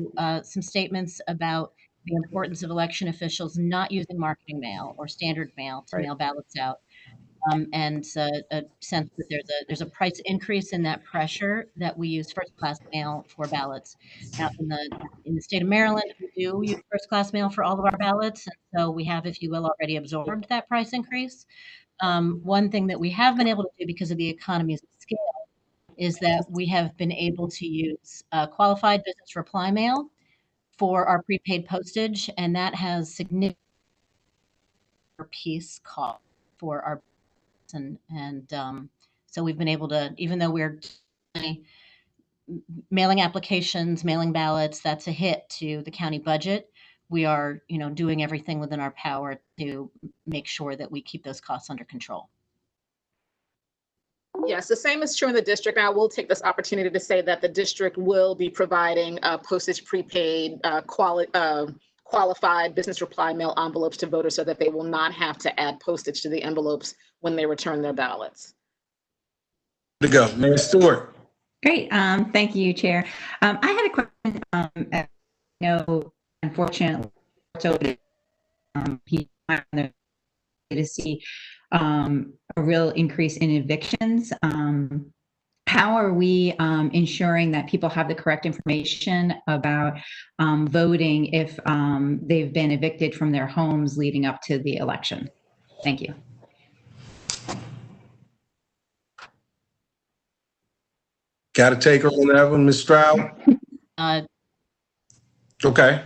some statements about the importance of election officials not using marketing mail or standard mail to mail ballots out. And a sense that there's a price increase in that pressure that we use first class mail for ballots. Now in the state of Maryland, we do use first class mail for all of our ballots, and so we have, if you will, already absorbed that price increase. One thing that we have been able to do because of the economies of scale is that we have been able to use qualified business reply mail for our prepaid postage, and that has significant piece cost for our and so we've been able to, even though we're mailing applications, mailing ballots, that's a hit to the county budget. We are, doing everything within our power to make sure that we keep those costs under control. Yes, the same is true in the district. I will take this opportunity to say that the district will be providing postage prepaid qualified business reply mail envelopes to voters so that they will not have to add postage to the envelopes when they return their ballots. To go, Mayor Stewart. Great. Thank you, Chair. I had a question. Unfortunately, so people to see a real increase in evictions. How are we ensuring that people have the correct information about voting if they've been evicted from their homes leading up to the election? Thank you. Got to take her on that one, Ms. Stroud? Okay.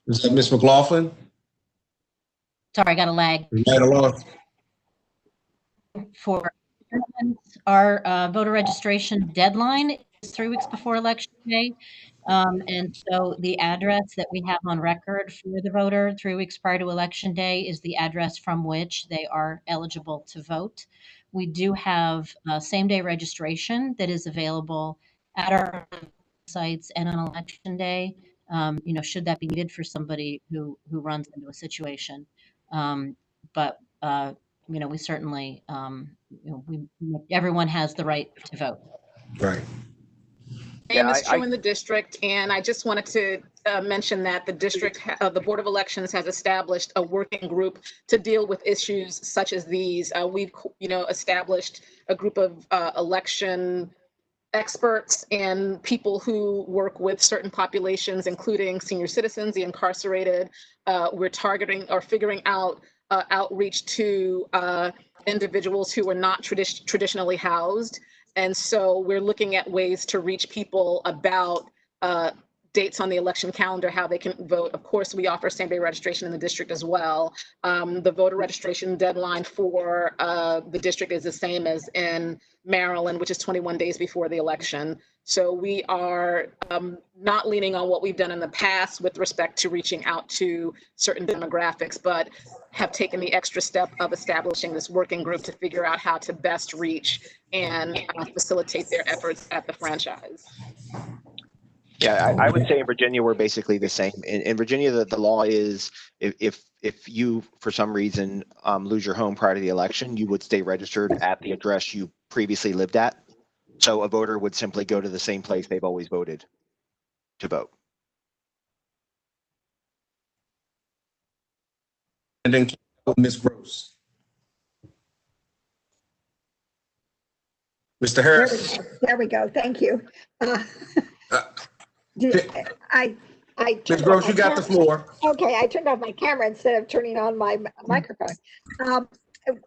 Is that Ms. McLaughlin? Sorry, I got a lag. Right along. For our voter registration deadline is 3 weeks before Election Day. And so the address that we have on record for the voter 3 weeks prior to Election Day is the address from which they are eligible to vote. We do have same-day registration that is available at our sites and on Election Day, should that be needed for somebody who runs into a situation. We certainly, everyone has the right to vote. Right. My name is true in the district, and I just wanted to mention that the district, the Board of Elections has established a working group to deal with issues such as these. We've, established a group of election experts and people who work with certain populations, including senior citizens, the incarcerated. We're targeting or figuring out outreach to individuals who are not traditionally housed. And so we're looking at ways to reach people about dates on the election calendar, how they can vote. Of course, we offer same-day registration in the district as well. The voter registration deadline for the district is the same as in Maryland, which is 21 days before the election. So we are not leaning on what we've done in the past with respect to reaching out to certain demographics, but have taken the extra step of establishing this working group to figure out how to best reach and facilitate their efforts at the franchise. Yeah, I would say in Virginia, we're basically the same. In Virginia, the law is if you, for some reason, lose your home prior to the election, you would stay registered at the address you previously lived at. So a voter would simply go to the same place they've always voted to vote. And then Ms. Gross. Mr. Harris. There we go. Thank you. Ms. Gross, you got the floor. Okay, I turned off my camera instead of turning on my microphone.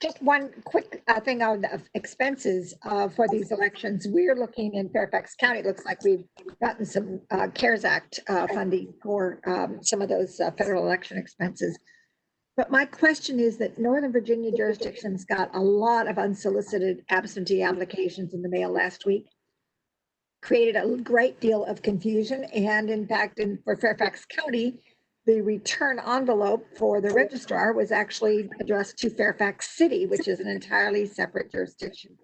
Just one quick thing on the expenses for these elections. We're looking in Fairfax County. It looks like we've gotten some CARES Act funding for some of those federal election expenses. But my question is that Northern Virginia jurisdictions got a lot of unsolicited absentee applications in the mail last week. Created a great deal of confusion, and in fact, for Fairfax County, the return envelope for the registrar was actually addressed to Fairfax City, which is an entirely separate jurisdiction.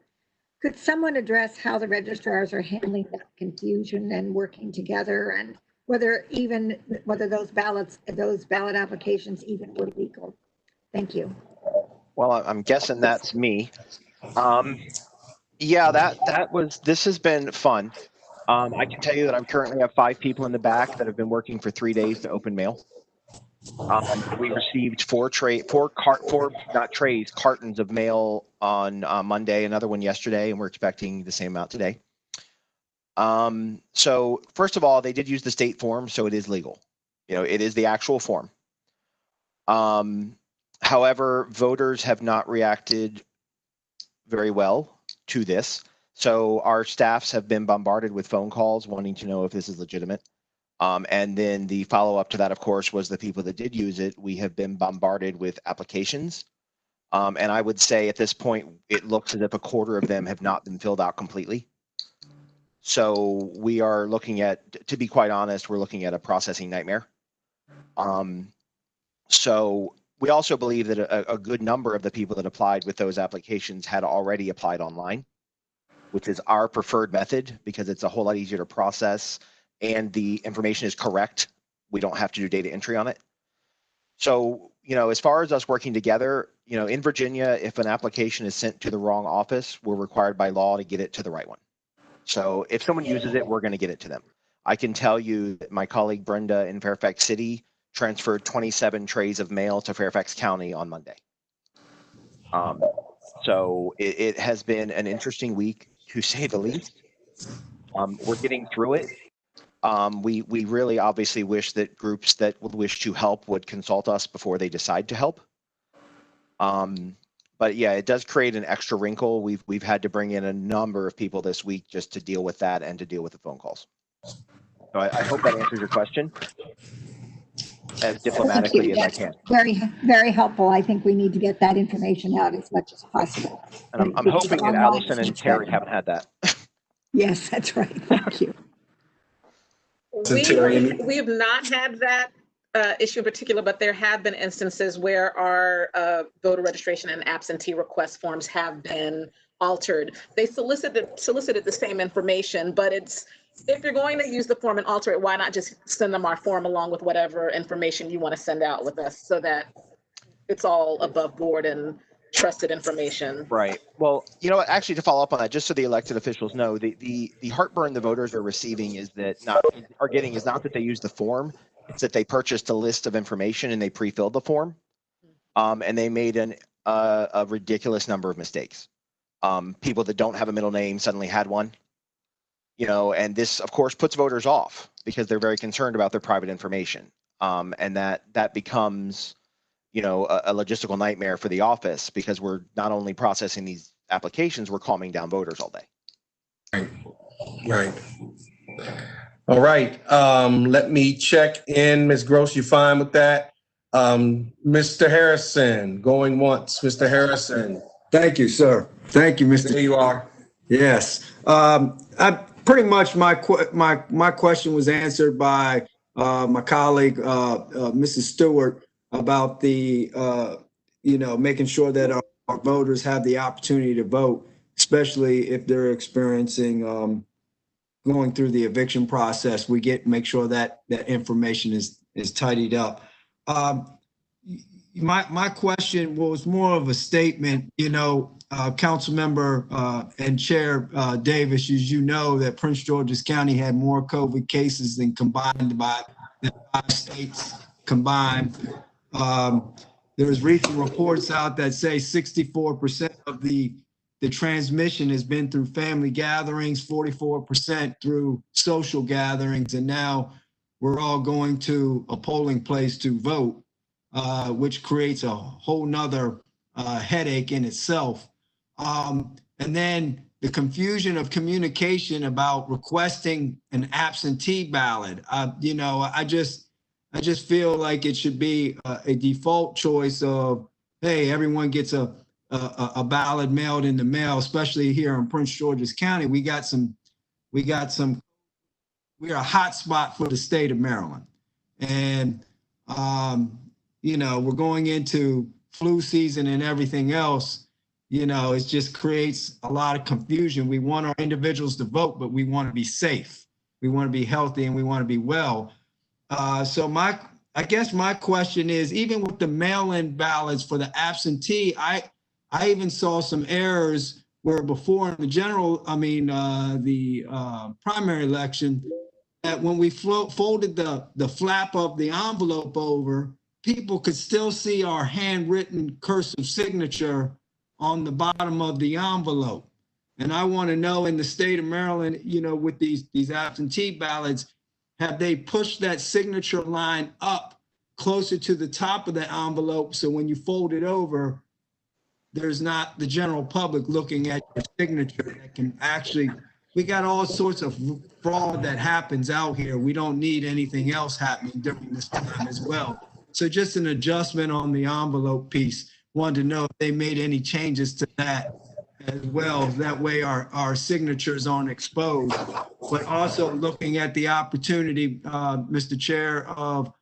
Could someone address how the registrars are handling that confusion and working together, and whether those ballot applications even were legal? Thank you. Well, I'm guessing that's me. Yeah, this has been fun. I can tell you that I currently have 5 people in the back that have been working for 3 days to open mail. We received cartons of mail on Monday, another one yesterday, and we're expecting the same amount today. So first of all, they did use the state form, so it is legal. It is the actual form. However, voters have not reacted very well to this. So our staffs have been bombarded with phone calls wanting to know if this is legitimate. And then the follow-up to that, of course, was the people that did use it. We have been bombarded with applications. And I would say at this point, it looks as if a quarter of them have not been filled out completely. So we are looking at, to be quite honest, we're looking at a processing nightmare. So we also believe that a good number of the people that applied with those applications had already applied online, which is our preferred method because it's a whole lot easier to process and the information is correct, we don't have to do data entry on it. So, as far as us working together, in Virginia, if an application is sent to the wrong office, we're required by law to get it to the right one. So if someone uses it, we're going to get it to them. I can tell you that my colleague Brenda in Fairfax City transferred 27 trays of mail to Fairfax County on Monday. So it has been an interesting week, to say the least. We're getting through it. We really obviously wish that groups that would wish to help would consult us before they decide to help. But yeah, it does create an extra wrinkle. We've had to bring in a number of people this week just to deal with that and to deal with the phone calls. So I hope that answers your question as diplomatically as I can. Very, very helpful. I think we need to get that information out as much as possible. And I'm hoping that Allison and Terry haven't had that. Yes, that's right. Thank you. We have not had that issue in particular, but there have been instances where our voter registration and absentee request forms have been altered. They solicited the same information, but if you're going to use the form and alter it, why not just send them our form along with whatever information you want to send out with us, so that it's all above board and trusted information. Right. Well, actually, to follow up on that, just so the elected officials know, the heartburn the voters are receiving is that not that they use the form, it's that they purchased a list of information and they pre-filled the form, and they made a ridiculous number of mistakes. People that don't have a middle name suddenly had one, and this, of course, puts voters off because they're very concerned about their private information, and that becomes a logistical nightmare for the office, because we're not only processing these applications, we're calming down voters all day. Right. All right. Let me check in. Ms. Gross, you fine with that? Mr. Harrison, going once. Mr. Harrison. Thank you, sir. Thank you, Mr. There you are. Yes. I pretty much my question was answered by my colleague, Mrs. Stewart, about the making sure that our voters have the opportunity to vote, especially if they're experiencing going through the eviction process. We make sure that that information is tidied up. My question was more of a statement. Council member and Chair Davis, as you know, that Prince George's County had more COVID cases than combined by the 5 states combined. There's recent reports out that say 64% of the transmission has been through family gatherings, 44% through social gatherings, and now we're all going to a polling place to vote, which creates a whole nother headache in itself. And then the confusion of communication about requesting an absentee ballot. I just feel like it should be a default choice of, hey, everyone gets a ballot mailed in the mail, especially here in Prince George's County. We're a hot spot for the state of Maryland. And, we're going into flu season and everything else. It just creates a lot of confusion. We want our individuals to vote, but we want to be safe. We want to be healthy and we want to be well. So I guess my question is, even with the mail-in ballots for the absentee, I even saw some errors where before in the primary election, that when we folded the flap of the envelope over, people could still see our handwritten cursive signature on the bottom of the envelope. And I want to know, in the state of Maryland, with these absentee ballots, have they pushed that signature line up closer to the top of the envelope, so when you fold it over, there's not the general public looking at your signature that can actually, we got all sorts of fraud that happens out here. We don't need anything else happening during this time as well. So just an adjustment on the envelope piece. Wanted to know if they made any changes to that as well. That way our signatures aren't exposed, but also looking at the opportunity, Mr. Chair, of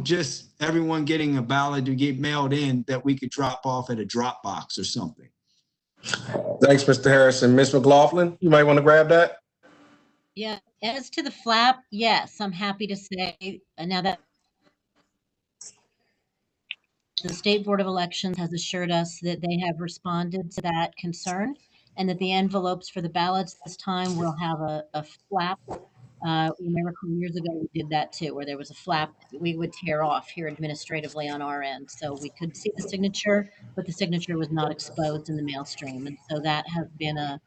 just everyone getting a ballot to get mailed in that we could drop off at a drop box or something. Thanks, Mr. Harrison. Ms. McLaughlin, you might want to grab that. Yeah, as to the flap, yes, I'm happy to say now that the State Board of Elections has assured us that they have responded to that concern and that the envelopes for the ballots this time will have a flap. You may recall years ago we did that too, where there was a flap that we would tear off here administratively on our end. So we could see the signature, but the signature was not exposed in the mail stream. And so that has been a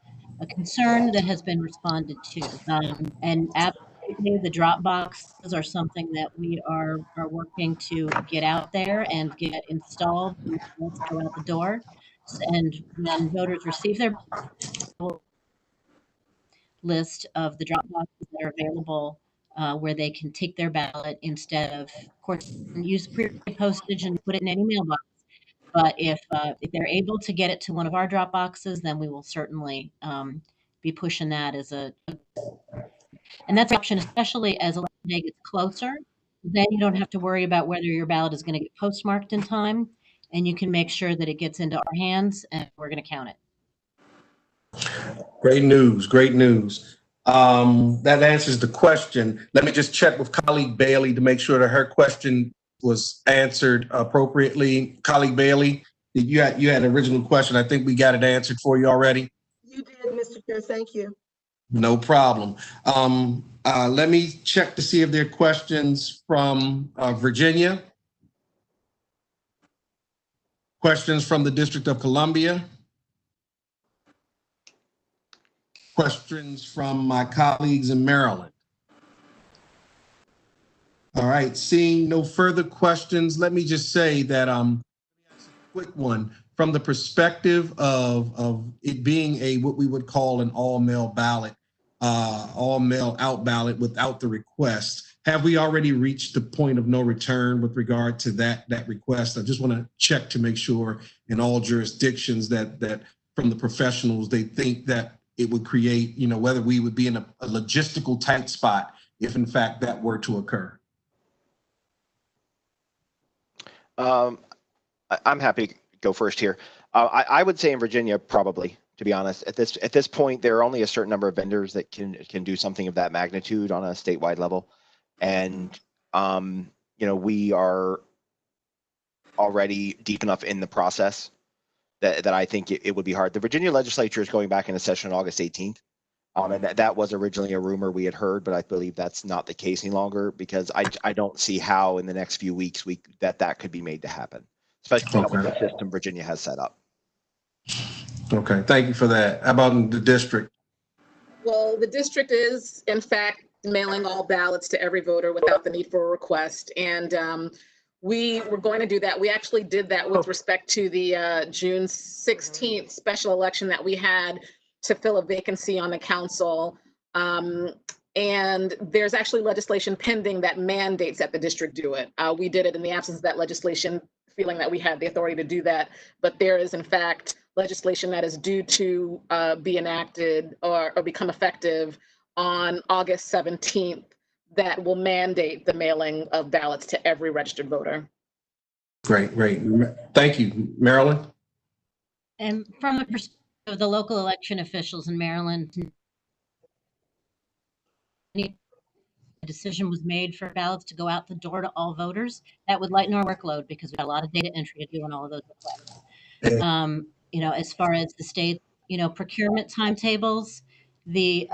concern that has been responded to. And absolutely, the drop boxes are something that we are working to get out there and get installed when ballots go out the door. And when voters receive their list of the drop boxes that are available where they can take their ballot instead of course, use pre-postage and put it in any mailbox. But if they're able to get it to one of our drop boxes, then we will certainly be pushing that as and that's an option, especially as election day gets closer. Then you don't have to worry about whether your ballot is going to get postmarked in time, and you can make sure that it gets into our hands, and we're going to count it. Great news, great news. That answers the question. Let me just check with colleague Bailey to make sure that her question was answered appropriately. Colleague Bailey, you had an original question. I think we got it answered for you already. You did, Mr. Chair. Thank you. No problem. Let me check to see if there are questions from Virginia. Questions from the District of Columbia. Questions from my colleagues in Maryland. All right, seeing no further questions, let me just say that quick one from the perspective of it being what we would call an all-mail ballot, all-mail out ballot without the request. Have we already reached the point of no return with regard to that request? I just want to check to make sure in all jurisdictions that from the professionals, they think that it would create, whether we would be in a logistical tight spot if in fact that were to occur. I'm happy to go first here. I would say in Virginia, probably, to be honest. At this point, there are only a certain number of vendors that can do something of that magnitude on a statewide level. And, we are already deep enough in the process that I think it would be hard. The Virginia legislature is going back into session on August 18th. And that was originally a rumor we had heard, but I believe that's not the case any longer because I don't see how in the next few weeks that could be made to happen, especially with the system Virginia has set up. Okay, thank you for that. How about in the district? Well, the district is, in fact, mailing all ballots to every voter without the need for a request. And we were going to do that. We actually did that with respect to the June 16th special election that we had to fill a vacancy on the council. And there's actually legislation pending that mandates that the district do it. We did it in the absence of that legislation, feeling that we had the authority to do that. But there is, in fact, legislation that is due to be enacted or become effective on August 17th that will mandate the mailing of ballots to every registered voter. Great. Thank you. Marilyn? And from the perspective of the local election officials in Maryland, a decision was made for ballots to go out the door to all voters. That would lighten our workload because we've got a lot of data entry to do on all of those requests. As far as the state, procurement timetables, the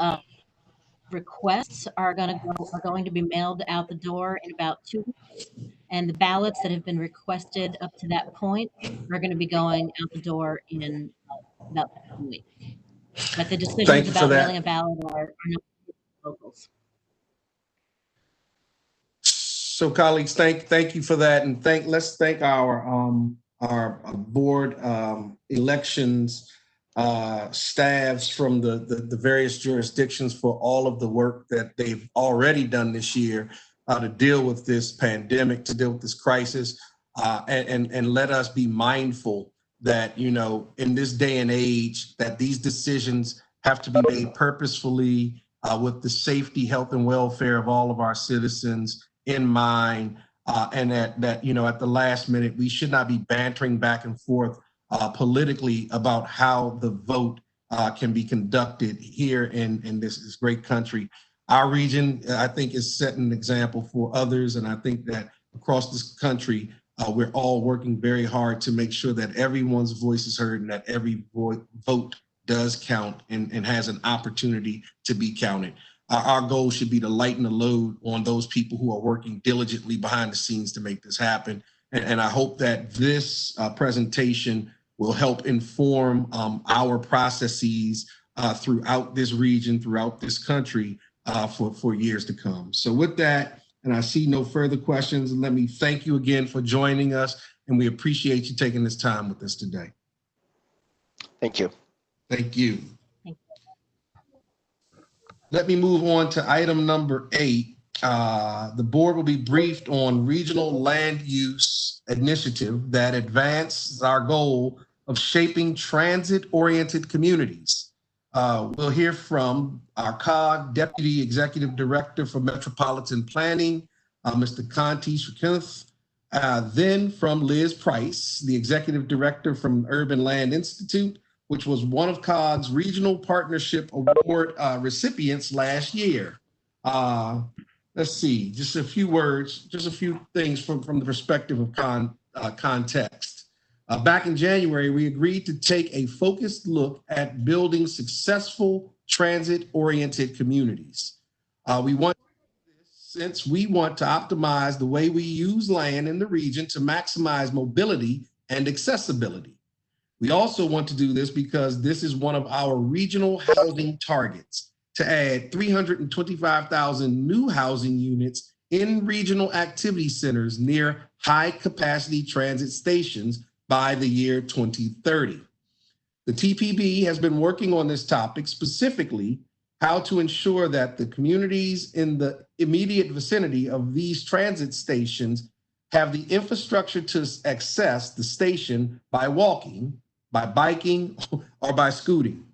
requests are going to be mailed out the door in about 2 weeks, and the ballots that have been requested up to that point are going to be going out the door in about 2 weeks. But the decisions about mailing a ballot are not locals. So, colleagues, thank you for that, and let's thank our board elections staffs from the various jurisdictions for all of the work that they've already done this year to deal with this pandemic, to deal with this crisis, and let us be mindful that, in this day and age, that these decisions have to be made purposefully with the safety, health, and welfare of all of our citizens in mind, and that at the last minute, we should not be bantering back and forth politically about how the vote can be conducted here in this great country. Our region, I think, is setting an example for others, and I think that across this country, we're all working very hard to make sure that everyone's voice is heard and that every vote does count and has an opportunity to be counted. Our goal should be to lighten the load on those people who are working diligently behind the scenes to make this happen. And I hope that this presentation will help inform our processes throughout this region, throughout this country for years to come. So with that, and I see no further questions, let me thank you again for joining us, and we appreciate you taking this time with us today. Thank you. Thank you. Let me move on to item number 8. The board will be briefed on regional land use initiative that advances our goal of shaping transit-oriented communities. We'll hear from our COG Deputy Executive Director for Metropolitan Planning, Mr. Conti Shkirth, then from Liz Price, the Executive Director from Urban Land Institute, which was one of COG's Regional Partnership Award recipients last year. Let's see, just a few words, just a few things from the perspective of context. Back in January, we agreed to take a focused look at building successful transit-oriented communities. We want this since we want to optimize the way we use land in the region to maximize mobility and accessibility. We also want to do this because this is one of our regional housing targets, to add 325,000 new housing units in regional activity centers near high-capacity transit stations by the year 2030. The TPB has been working on this topic, specifically how to ensure that the communities in the immediate vicinity of these transit stations have the infrastructure to access the station by walking, by biking, or by scooting.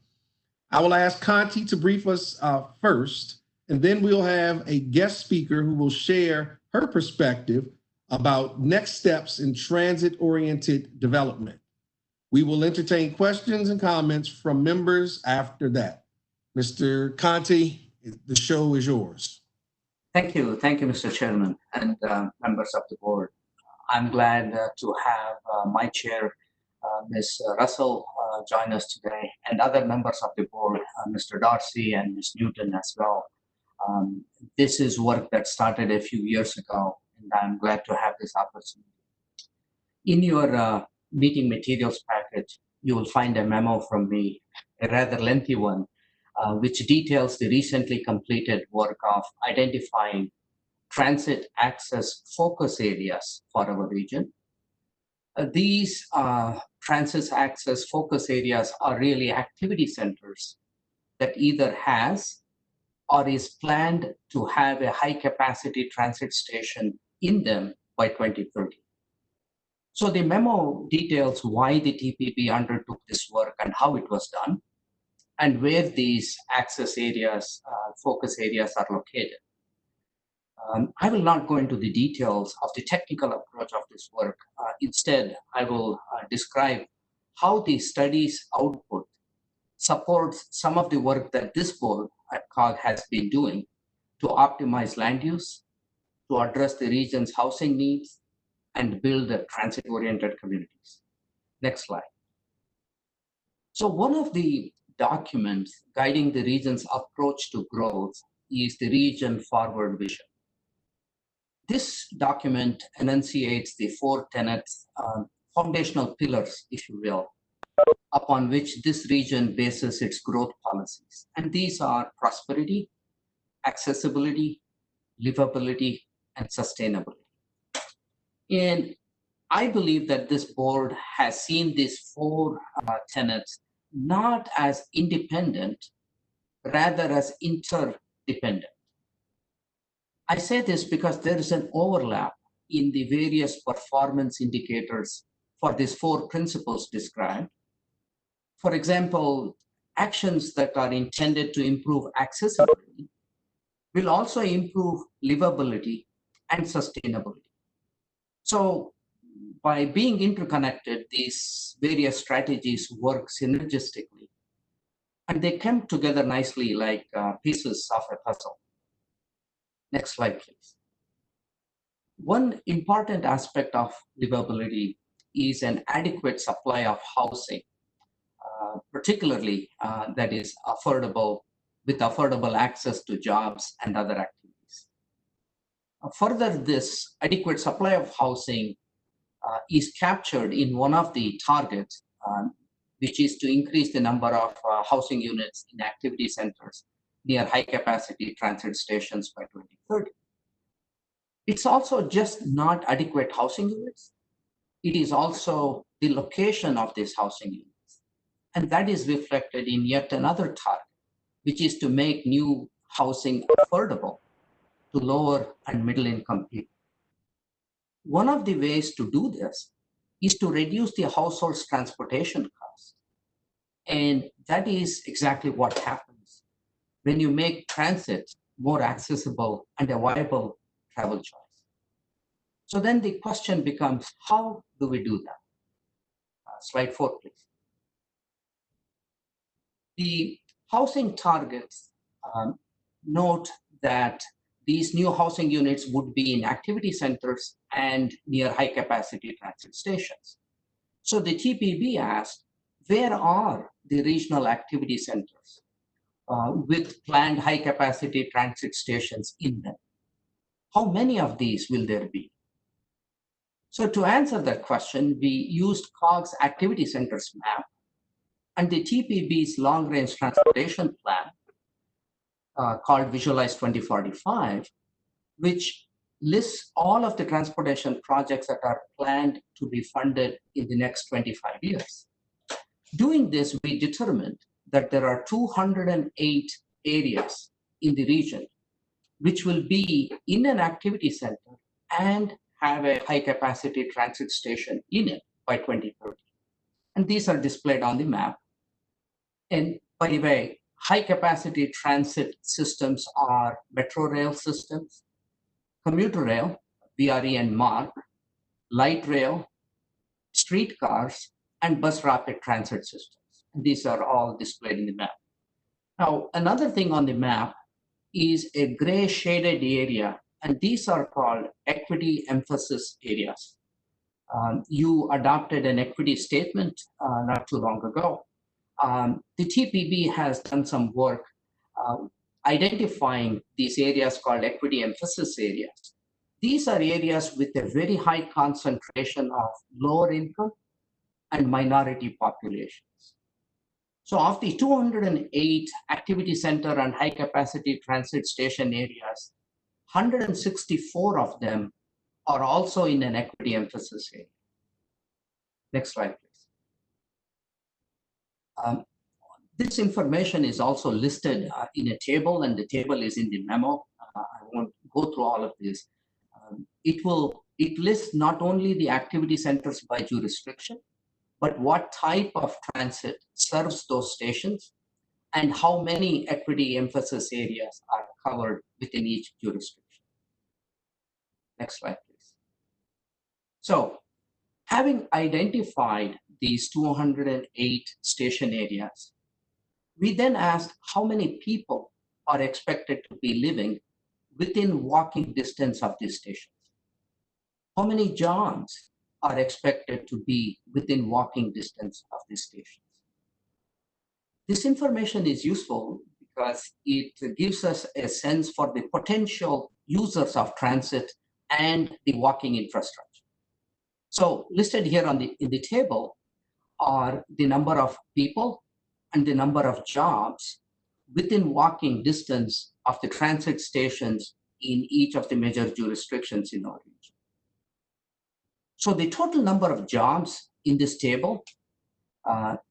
I will ask Conti to brief us first, and then we'll have a guest speaker who will share her perspective about next steps in transit-oriented development. We will entertain questions and comments from members after that. Mr. Conti, the show is yours. Thank you, Mr. Chairman and members of the board. I'm glad to have my chair, Ms. Russell, join us today, and other members of the board, Mr. Darcy and Ms. Newton as well. This is work that started a few years ago, and I'm glad to have this opportunity. In your meeting materials packet, you will find a memo from me, a rather lengthy one, which details the recently completed work of identifying transit access focus areas for our region. These transit access focus areas are really activity centers that either has or is planned to have a high capacity transit station in them by 2030. So the memo details why the TPP undertook this work and how it was done, and where these access areas, focus areas are located. I will not go into the details of the technical approach of this work. Instead, I will describe how the study's output supports some of the work that this board at COG has been doing to optimize land use, to address the region's housing needs, and build transit-oriented communities. Next slide. So one of the documents guiding the region's approach to growth is the Region Forward Vision. This document enunciates the 4 tenets, foundational pillars, if you will, upon which this region bases its growth policies. And these are prosperity, accessibility, livability, and sustainability. And I believe that this board has seen these 4 tenets not as independent, rather as interdependent. I say this because there is an overlap in the various performance indicators for these 4 principles described. For example, actions that are intended to improve accessibility will also improve livability and sustainability. So by being interconnected, these various strategies work synergistically And they come together nicely like pieces of a puzzle. Next slide, please. One important aspect of livability is an adequate supply of housing, particularly that is affordable, with affordable access to jobs and other activities. Further, this adequate supply of housing is captured in one of the targets, which is to increase the number of housing units in activity centers near high-capacity transit stations by 2030. It's also just not adequate housing units. It is also the location of these housing units. And that is reflected in yet another target, which is to make new housing affordable to lower and middle income people. One of the ways to do this is to reduce the household's transportation costs. And that is exactly what happens when you make transit more accessible and a viable travel choice. So then the question becomes, how do we do that? Slide 4, please. The housing targets note that these new housing units would be in activity centers and near high capacity transit stations. So the TPB asked, where are the regional activity centers with planned high capacity transit stations in them? How many of these will there be? So to answer that question, we used COG's activity centers map and the TPB's long range transportation plan called Visualize 2045, which lists all of the transportation projects that are planned to be funded in the next 25 years. Doing this, we determined that there are 208 areas in the region which will be in an activity center and have a high capacity transit station in it by 2030. And these are displayed on the map. And by the way, high capacity transit systems are metro rail systems, commuter rail, VRE and MARC, light rail, streetcars, and bus rapid transit systems. And these are all displayed in the map. Now, another thing on the map is a gray shaded area, and these are called equity emphasis areas. You adopted an equity statement not too long ago. The TPB has done some work identifying these areas called equity emphasis areas. These are areas with a very high concentration of lower income and minority populations. So of the 208 activity center and high capacity transit station areas, 164 of them are also in an equity emphasis area. Next slide, please. This information is also listed in a table, and the table is in the memo. I won't go through all of this. It lists not only the activity centers by jurisdiction, but what type of transit serves those stations and how many equity emphasis areas are covered within each jurisdiction. Next slide, please. So, having identified these 208 station areas, we then asked how many people are expected to be living within walking distance of these stations. How many jobs are expected to be within walking distance of these stations? This information is useful because it gives us a sense for the potential users of transit and the walking infrastructure. So listed here in the table are the number of people and the number of jobs within walking distance of the transit stations in each of the major jurisdictions in our region. So the total number of jobs in this table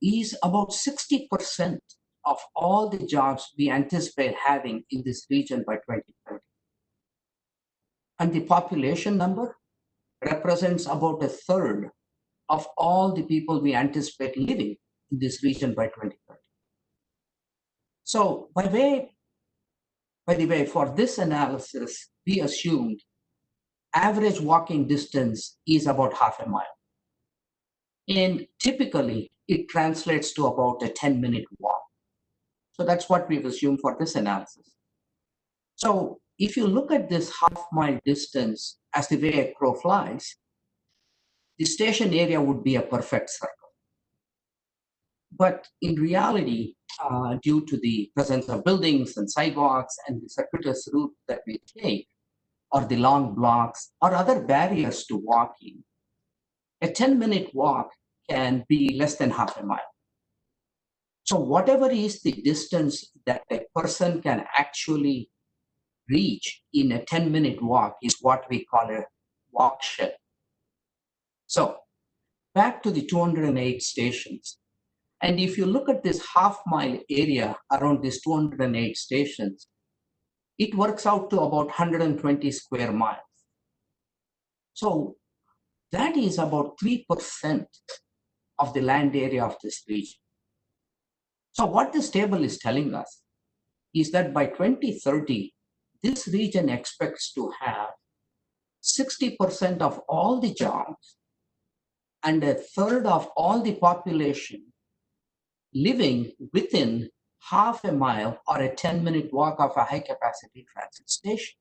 is about 60% of all the jobs we anticipate having in this region by 2030. And the population number represents about a third of all the people we anticipate living in this region by 2030. So by the way, for this analysis, we assumed average walking distance is about half a mile. And typically, it translates to about a 10-minute walk. So that's what we've assumed for this analysis. So if you look at this half-mile distance as the way a crow flies, the station area would be a perfect circle. But in reality, due to the presence of buildings and sidewalks and the circuitous route that we take, or the long blocks or other barriers to walking, a 10-minute walk can be less than half a mile. So whatever is the distance that a person can actually reach in a 10-minute walk is what we call a walk shed. So back to the 208 stations. And if you look at this half-mile area around these 208 stations, it works out to about 120 square miles. So that is about 3% of the land area of this region. So what this table is telling us is that by 2030, this region expects to have 60% of all the jobs and a third of all the population living within half a mile or a 10-minute walk of a high-capacity transit station.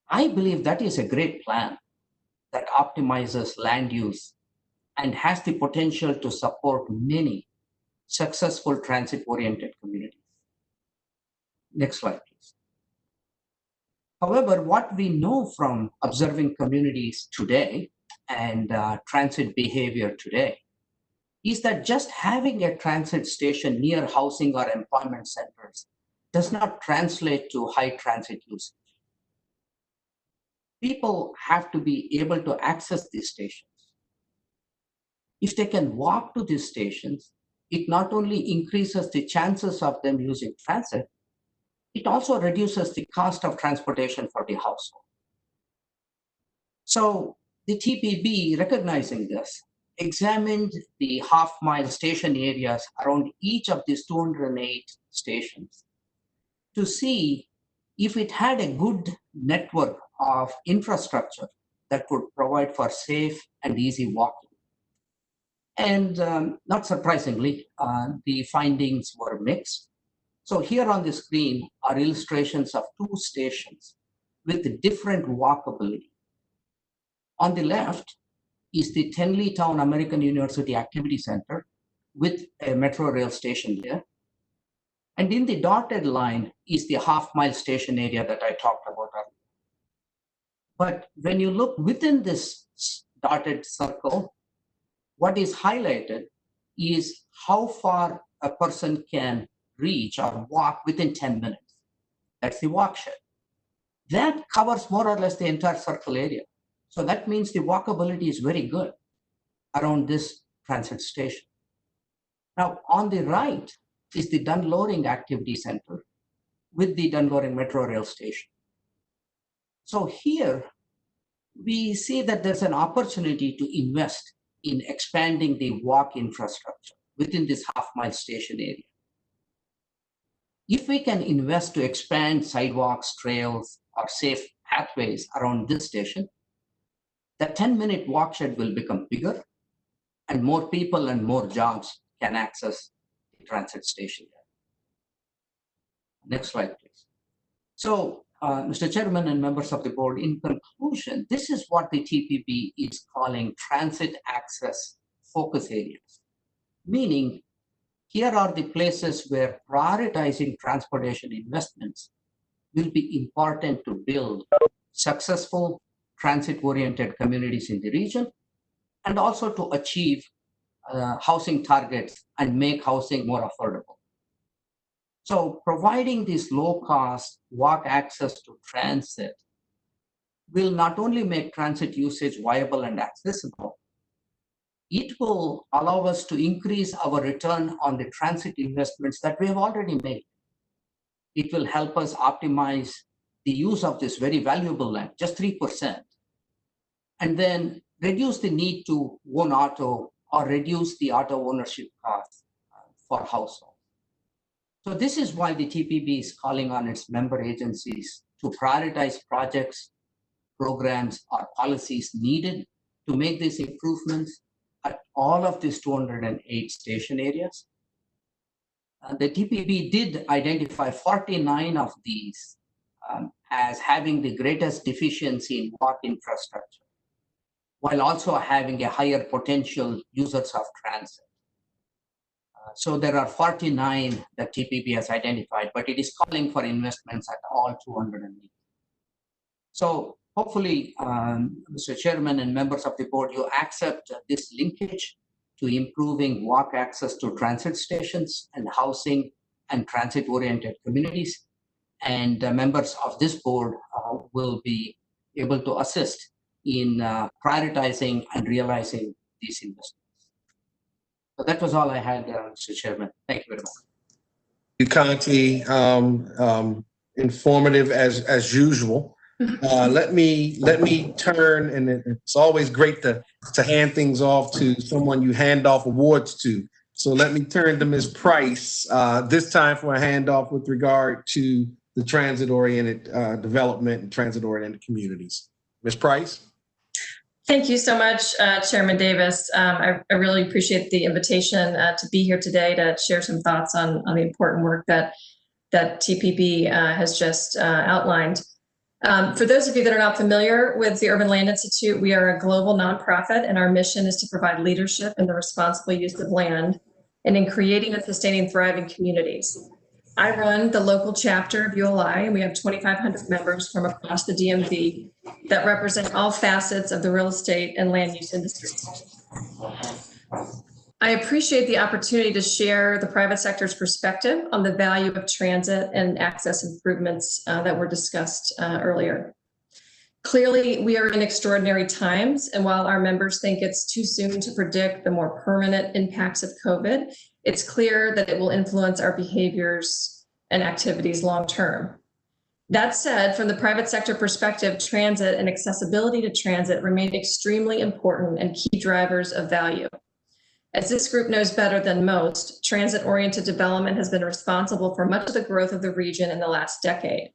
I believe that is a great plan that optimizes land use and has the potential to support many successful transit-oriented communities. Next slide, please. However, what we know from observing communities today and transit behavior today is that just having a transit station near housing or employment centers does not translate to high transit usage. People have to be able to access these stations. If they can walk to these stations, it not only increases the chances of them using transit, it also reduces the cost of transportation for the household. So the TPB, recognizing this, examined the half-mile station areas around each of these 208 stations to see if it had a good network of infrastructure that could provide for safe and easy walking. And not surprisingly, the findings were mixed. So here on the screen are illustrations of two stations with different walkability. On the left is the Tenleytown American University Activity Center with a metro rail station there. And in the dotted line is the half-mile station area that I talked about earlier. But when you look within this dotted circle, what is highlighted is how far a person can reach or walk within 10 minutes. That's the walk shed. That covers more or less the entire circle area. So that means the walkability is very good around this transit station. Now, on the right is the Dunloring Activity Center with the Dunloring Metro Rail Station. So here we see that there's an opportunity to invest in expanding the walk infrastructure within this half-mile station area. If we can invest to expand sidewalks, trails, or safe pathways around this station, the 10-minute walk shed will become bigger and more people and more jobs can access the transit station. Next slide, please. So, Mr. Chairman and members of the board, in conclusion, this is what the TPB is calling transit access focus areas, meaning here are the places where prioritizing transportation investments will be important to build successful transit-oriented communities in the region and also to achieve housing targets and make housing more affordable. So providing this low-cost walk access to transit will not only make transit usage viable and accessible, it will allow us to increase our return on the transit investments that we have already made. It will help us optimize the use of this very valuable land, just 3%, and then reduce the need to own auto or reduce the auto ownership costs for households. So this is why the TPB is calling on its member agencies to prioritize projects, programs, or policies needed to make these improvements at all of these 208 station areas. the TPP did identify 49 of these as having the greatest deficiency in walk infrastructure, while also having a higher potential users of transit. So there are 49 that TPP has identified, but it is calling for investments at all 208. So hopefully, Mr. Chairman and members of the board, you accept this linkage to improving walk access to transit stations and housing and transit-oriented communities. And members of this board will be able to assist in prioritizing and realizing these investments. So that was all I had, Mr. Chairman. Thank you very much. Conti, informative as usual. Let me turn, and it's always great to hand things off to someone you hand off awards to. So let me turn to Ms. Price, this time for a handoff with regard to the transit-oriented development and transit-oriented communities. Ms. Price? Thank you so much, Chairman Davis. I really appreciate the invitation to be here today to share some thoughts on the important work that TPP has just outlined. For those of you that are not familiar with the Urban Land Institute, we are a global nonprofit, and our mission is to provide leadership in the responsible use of land and in creating and sustaining thriving communities. I run the local chapter of ULI, and we have 2,500 members from across the DMV that represent all facets of the real estate and land use industries. I appreciate the opportunity to share the private sector's perspective on the value of transit and access improvements that were discussed earlier. Clearly, we are in extraordinary times, and while our members think it's too soon to predict the more permanent impacts of COVID, it's clear that it will influence our behaviors and activities long term. That said, from the private sector perspective, transit and accessibility to transit remain extremely important and key drivers of value. As this group knows better than most, transit-oriented development has been responsible for much of the growth of the region in the last decade.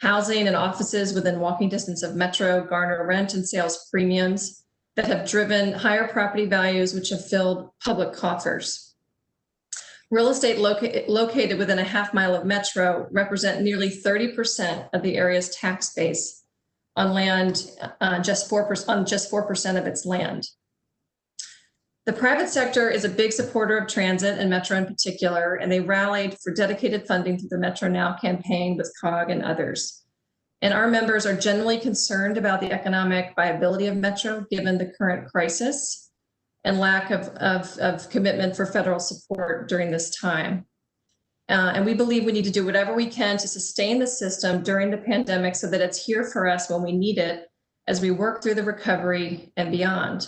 Housing and offices within walking distance of metro garner rent and sales premiums that have driven higher property values, which have filled public coffers. Real estate located within a half mile of metro represent nearly 30% of the area's tax base on land, just 4% of its land. The private sector is a big supporter of transit and Metro in particular, and they rallied for dedicated funding through the Metro Now campaign with COG and others. And our members are generally concerned about the economic viability of Metro given the current crisis and lack of commitment for federal support during this time. And we believe we need to do whatever we can to sustain the system during the pandemic so that it's here for us when we need it as we work through the recovery and beyond.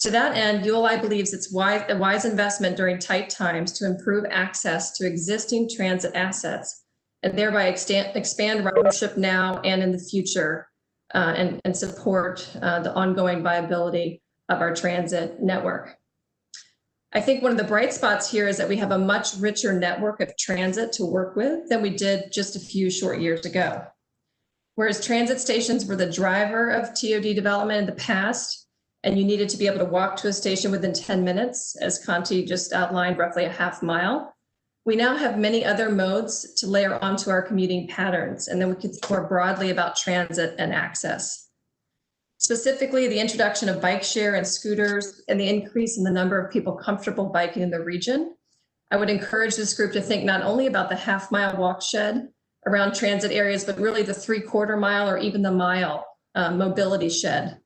To that end, ULI believes it's a wise investment during tight times to improve access to existing transit assets and thereby expand ridership now and in the future and support the ongoing viability of our transit network. I think one of the bright spots here is that we have a much richer network of transit to work with than we did just a few short years ago. Whereas transit stations were the driver of TOD development in the past, and you needed to be able to walk to a station within 10 minutes, as Conti just outlined, roughly a half mile. We now have many other modes to layer onto our commuting patterns, and then we could think more broadly about transit and access. Specifically, the introduction of bike share and scooters and the increase in the number of people comfortable biking in the region. I would encourage this group to think not only about the half mile walk shed around transit areas, but really the 3/4 mile or even the mile mobility shed,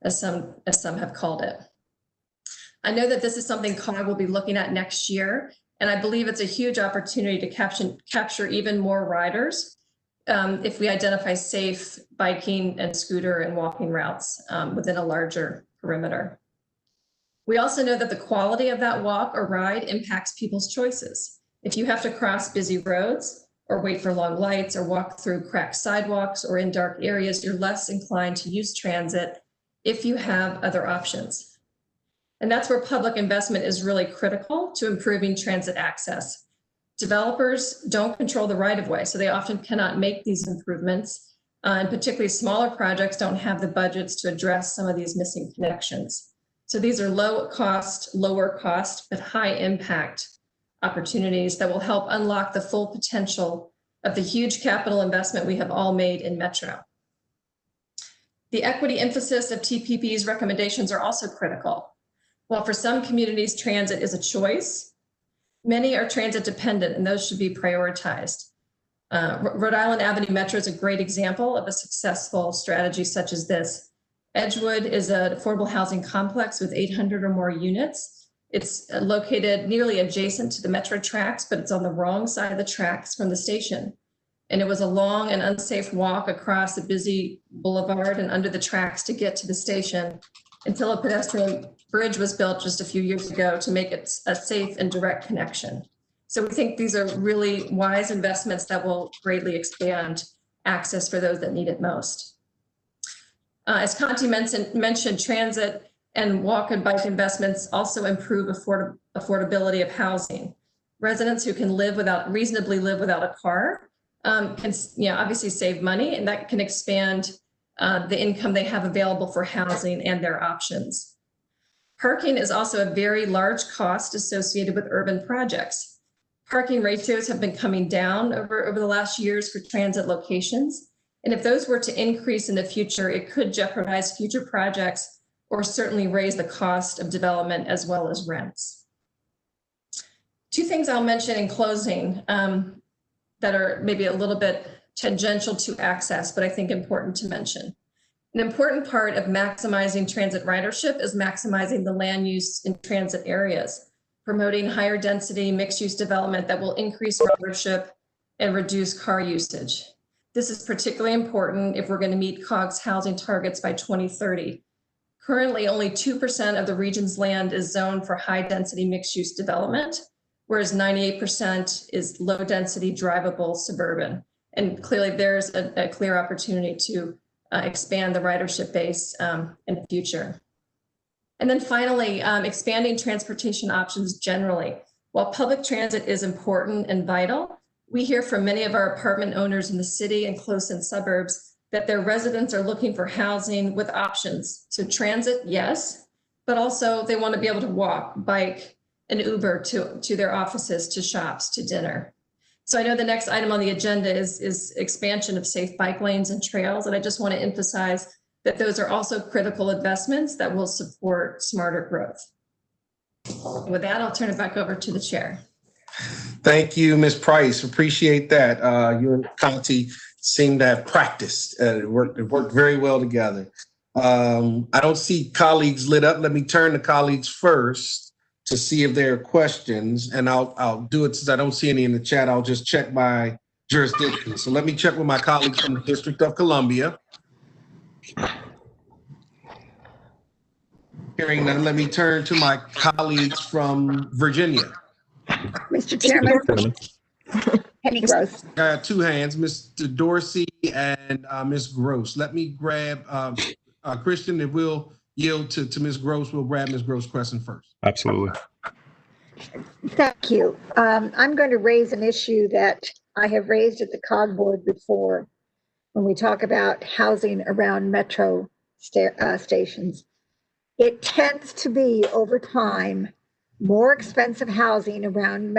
as some have called it. I know that this is something COG will be looking at next year, and I believe it's a huge opportunity to capture even more riders if we identify safe biking and scooter and walking routes within a larger perimeter. We also know that the quality of that walk or ride impacts people's choices. If you have to cross busy roads or wait for long lights or walk through cracked sidewalks or in dark areas, you're less inclined to use transit if you have other options. And that's where public investment is really critical to improving transit access. Developers don't control the right-of-way, so they often cannot make these improvements, and particularly smaller projects don't have the budgets to address some of these missing connections. So these are lower cost, but high impact opportunities that will help unlock the full potential of the huge capital investment we have all made in Metro. The equity emphasis of TPP's recommendations are also critical. While for some communities, transit is a choice, many are transit dependent and those should be prioritized. Rhode Island Avenue Metro is a great example of a successful strategy such as this. Edgewood is an affordable housing complex with 800 or more units. It's located nearly adjacent to the Metro tracks, but it's on the wrong side of the tracks from the station. And it was a long and unsafe walk across a busy boulevard and under the tracks to get to the station until a pedestrian bridge was built just a few years ago to make it a safe and direct connection. So we think these are really wise investments that will greatly expand access for those that need it most. As Conti mentioned, transit and walk and bike investments also improve affordability of housing. Residents who can reasonably live without a car can obviously save money, and that can expand the income they have available for housing and their options. Parking is also a very large cost associated with urban projects. Parking ratios have been coming down over the last years for transit locations. And if those were to increase in the future, it could jeopardize future projects or certainly raise the cost of development as well as rents. Two things I'll mention in closing that are maybe a little bit tangential to access, but I think important to mention. An important part of maximizing transit ridership is maximizing the land use in transit areas, promoting higher density mixed use development that will increase ridership and reduce car usage. This is particularly important if we're going to meet COG's housing targets by 2030. Currently, only 2% of the region's land is zoned for high density mixed use development, whereas 98% is low density drivable suburban. And clearly there's a clear opportunity to expand the ridership base in the future. And then finally, expanding transportation options generally. While public transit is important and vital, we hear from many of our apartment owners in the city and close-in suburbs that their residents are looking for housing with options. So transit, yes, but also they want to be able to walk, bike, and Uber to their offices, to shops, to dinner. So I know the next item on the agenda is expansion of safe bike lanes and trails. And I just want to emphasize that those are also critical investments that will support smarter growth. And with that, I'll turn it back over to the chair. Thank you, Ms. Price. Appreciate that. You and Conti seem to have practiced. It worked very well together. I don't see colleagues lit up. Let me turn to colleagues first to see if there are questions, and I'll do it since I don't see any in the chat. I'll just check my jurisdiction. So let me check with my colleagues from the District of Columbia. Hearing none, let me turn to my colleagues from Virginia. Mr. Chairman. Penny Gross. Two hands, Mr. Dorsey and Ms. Gross. Let me grab Christian, if we'll yield to Ms. Gross, we'll grab Ms. Gross' question first. Absolutely. Thank you. I'm going to raise an issue that I have raised at the COG board before when we talk about housing around metro stations. It tends to be over time more expensive housing around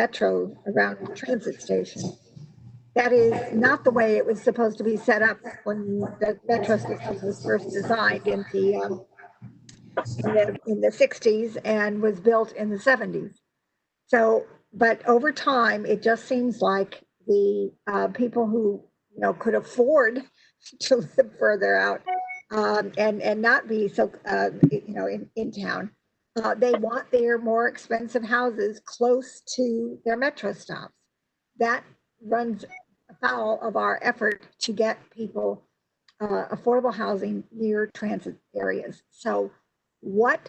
transit stations. That is not the way it was supposed to be set up when the metro system was first designed in the 60s and was built in the 70s. So, but over time, it just seems like the people who could afford to live further out and not be so in town. They want their more expensive houses close to their metro stops. That runs afoul of our effort to get people affordable housing near transit areas. So what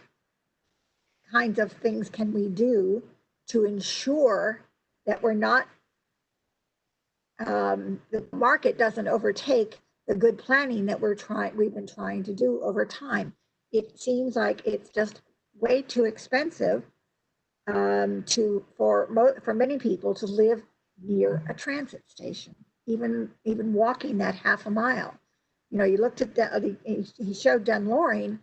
kinds of things can we do to ensure that we're not, the market doesn't overtake the good planning that we've been trying to do over time? It seems like it's just way too expensive for many people to live near a transit station, even walking that half a mile. You looked at he showed Dunloring.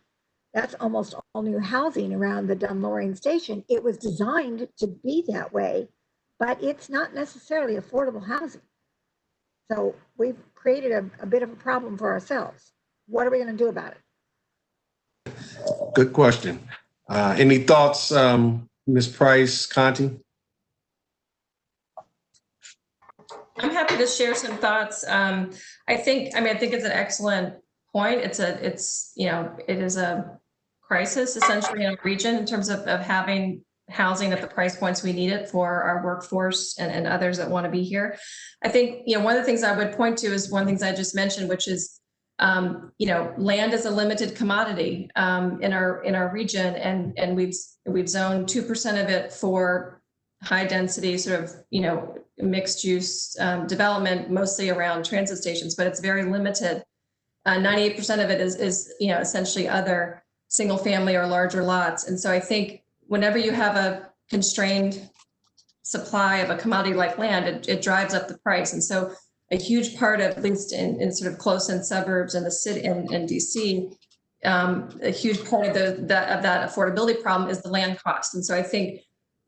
That's almost all new housing around the Dunloring station. It was designed to be that way but it's not necessarily affordable housing. So we've created a bit of a problem for ourselves. What are we going to do about it? Good question. Any thoughts, Ms. Price, Conti? I'm happy to share some thoughts. I think it's an excellent point. It is a crisis essentially in our region in terms of having housing at the price points we need it for our workforce and others that want to be here. I think, one of the things I would point to is one of the things I just mentioned, which is, land is a limited commodity in our region, and we've zoned 2% of it for high density sort of, mixed use development, mostly around transit stations, but it's very limited. 98% of it is essentially other single family or larger lots. And so I think whenever you have a constrained supply of a commodity like land, it drives up the price. And so a huge part of, at least in sort of close-in suburbs in the city in DC, a huge part of that affordability problem is the land cost. And so I think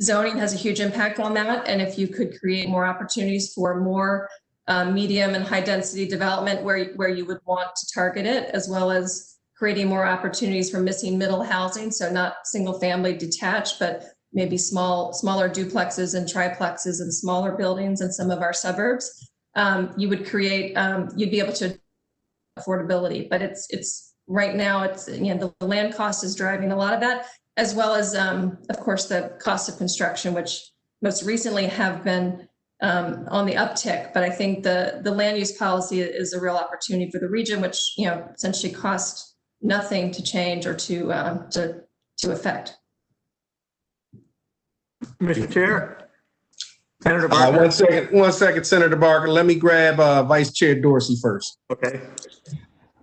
zoning has a huge impact on that. And if you could create more opportunities for more medium and high density development where you would want to target it, as well as creating more opportunities for missing middle housing. So not single family detached, but maybe smaller duplexes and triplexes and smaller buildings in some of our suburbs. You would create, you'd be able to affordability, but it's right now the land cost is driving a lot of that, as well as, of course, the cost of construction, which most recently have been on the uptick. But I think the land use policy is a real opportunity for the region, which essentially costs nothing to change or to affect. Mr. Chair. Senator Barker. One second, Senator Barker. Let me grab Vice Chair Dorsey first. Okay.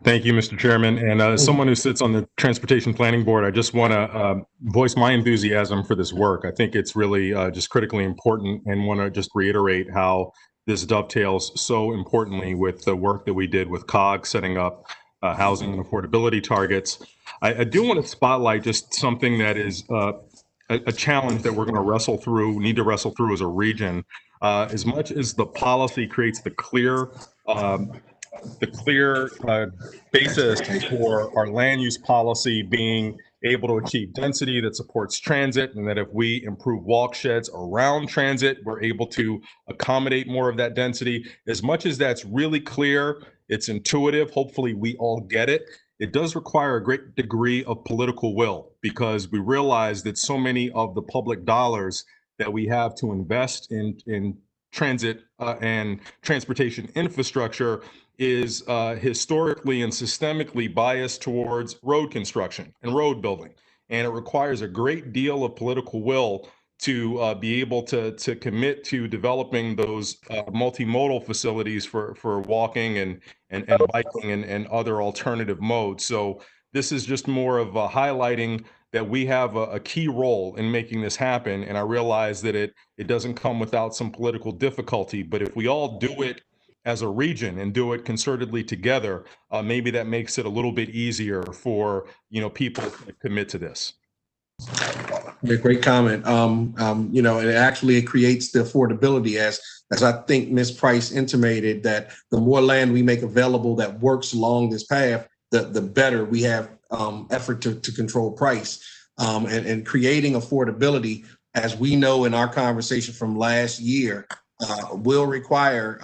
Thank you, Mr. Chairman. And as someone who sits on the Transportation Planning Board, I just want to voice my enthusiasm for this work. I think it's really just critically important, and want to just reiterate how this dovetails so importantly with the work that we did with COG, setting up housing and affordability targets. I do want to spotlight just something that is a challenge that we're going to need to wrestle through as a region. As much as the policy creates the clear basis for our land use policy being able to achieve density that supports transit, and that if we improve walk sheds around transit, we're able to accommodate more of that density. As much as that's really clear, it's intuitive, hopefully we all get it. It does require a great degree of political will, because we realize that so many of the public dollars that we have to invest in transit and transportation infrastructure is historically and systemically biased towards road construction and road building. And it requires a great deal of political will to be able to commit to developing those multimodal facilities for walking and biking and other alternative modes. So this is just more of a highlighting that we have a key role in making this happen. And I realize that it doesn't come without some political difficulty, but if we all do it as a region and do it concertedly together, maybe that makes it a little bit easier for people to commit to this. Great comment. It creates the affordability, as I think Ms. Price intimated, that the more land we make available that works along this path, the better we have effort to control price, and creating affordability, as we know in our conversation from last year, will require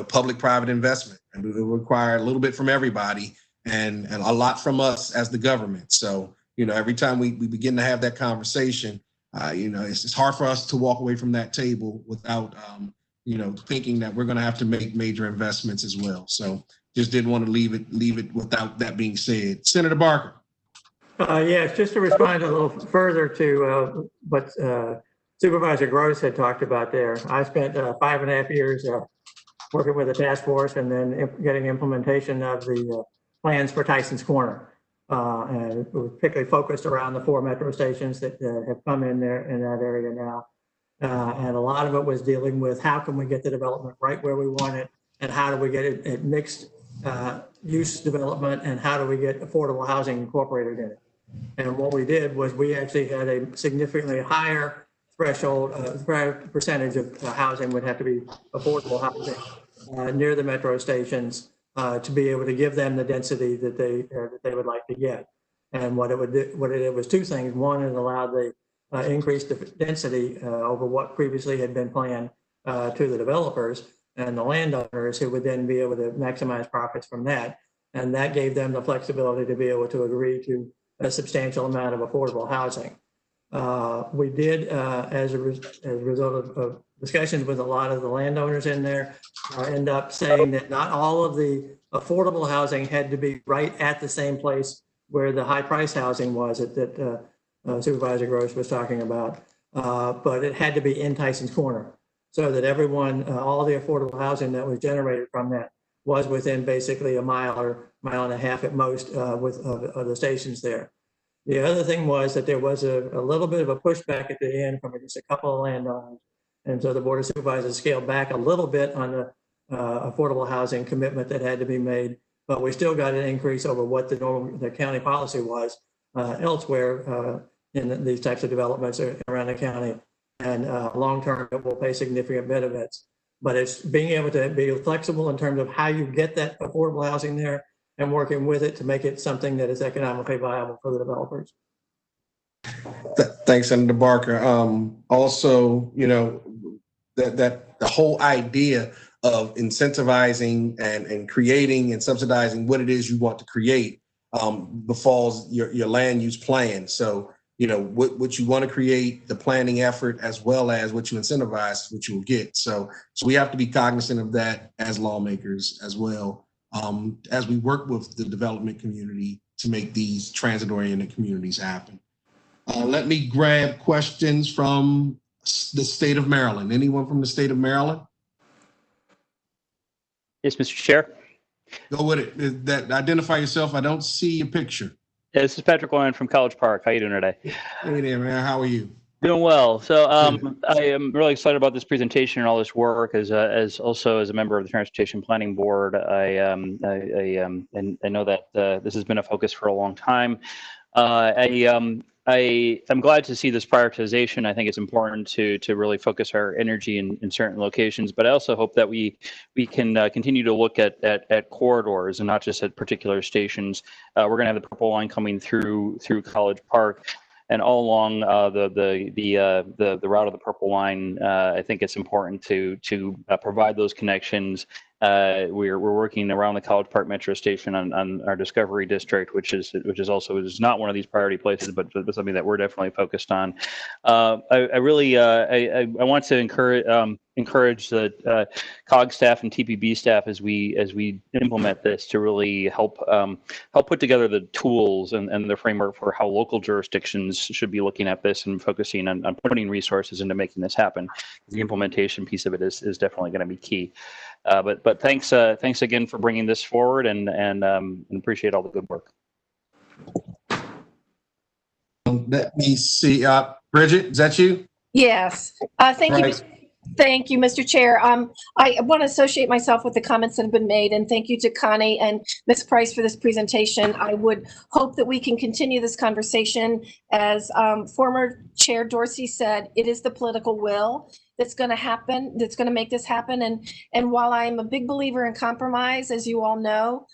public-private investment, and it will require a little bit from everybody and a lot from us as the government. So every time we begin to have that conversation, it's hard for us to walk away from that table without thinking that we're going to have to make major investments as well. So just didn't want to leave it without that being said. Senator Barker. Yes, just to respond a little further to what Supervisor Gross had talked about there. I spent 5.5 years working with the task force and then getting implementation of the plans for Tyson's Corner. And we're particularly focused around the 4 metro stations that have come in there in that area now. And a lot of it was dealing with how can we get the development right where we want it, and how do we get it mixed use development, and how do we get affordable housing incorporated in it. And what we did was we actually had a significantly higher threshold, percentage of housing would have to be affordable housing near the metro stations to be able to give them the density that they would like to get. And what it did was two things. One, it allowed the increased density over what previously had been planned to the developers and the landowners, who would then be able to maximize profits from that. And that gave them the flexibility to be able to agree to a substantial amount of affordable housing. We did, as a result of discussions with a lot of the landowners in there, end up saying that not all of the affordable housing had to be right at the same place where the high price housing was that Supervisor Gross was talking about, but it had to be in Tyson's Corner, so that everyone, all the affordable housing that was generated from that was within basically a mile or mile and a half at most of the stations there. The other thing was that there was a little bit of a pushback at the end from just a couple of landowners. And so the Board of Supervisors scaled back a little bit on the affordable housing commitment that had to be made, but we still got an increase over what the county policy was elsewhere in these types of developments around the county. And long-term, it will pay significant benefits. But it's being able to be flexible in terms of how you get that affordable housing there and working with it to make it something that is economically viable for the developers. Thanks, Senator Barker. Also, you know, that the whole idea of incentivizing and creating and subsidizing what it is you want to create befalls your land use plan. So, you know, what you want to create, the planning effort, as well as what you incentivize, what you will get. So we have to be cognizant of that as lawmakers as well, as we work with the development community to make these transit-oriented communities happen. Let me grab questions from the state of Maryland. Anyone from the state of Maryland? Yes, Mr. Chair. Go with it. Identify yourself. I don't see your picture. Yeah, this is Patrick Lyon from College Park. How you doing today? Hey there, man. How are you? Doing well. So I am really excited about this presentation and all this work. As also as a member of the Transportation Planning Board, I know that this has been a focus for a long time. I'm glad to see this prioritization. I think it's important to really focus our energy in certain locations, but I also hope that we can continue to look at corridors and not just at particular stations. We're going to have the Purple Line coming through College Park, and all along the route of the Purple Line. I think it's important to provide those connections. We're working around the College Park Metro Station on our Discovery District, which is not one of these priority places, but something that we're definitely focused on. I want to encourage the COG staff and TPB staff as we implement this to really help put together the tools and the framework for how local jurisdictions should be looking at this and focusing on putting resources into making this happen. The implementation piece of it is definitely going to be key. But thanks again for bringing this forward and appreciate all the good work. Let me see. Bridget, is that you? Yes. Thank you. Thank you, Mr. Chair. I want to associate myself with the comments that have been made, and thank you to Connie and Ms. Price for this presentation. I would hope that we can continue this conversation. As former Chair Dorsey said, it is the political will that's going to happen, that's going to make this happen. And while I'm a big believer in compromise, as you all know,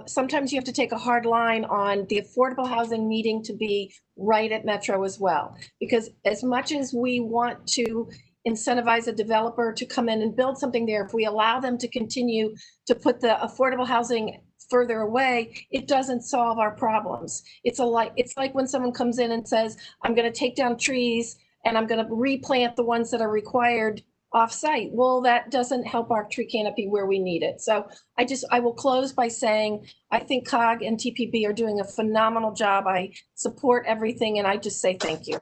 sometimes you have to take a hard line on the affordable housing needing to be right at Metro as well. Because as much as we want to incentivize a developer to come in and build something there, if we allow them to continue to put the affordable housing further away, it doesn't solve our problems. It's like when someone comes in and says, I'm going to take down trees and I'm going to replant the ones that are required off-site. Well, that doesn't help our tree canopy where we need it. So I will close by saying, I think COG and TPB are doing a phenomenal job. I support everything, and I just say thank you.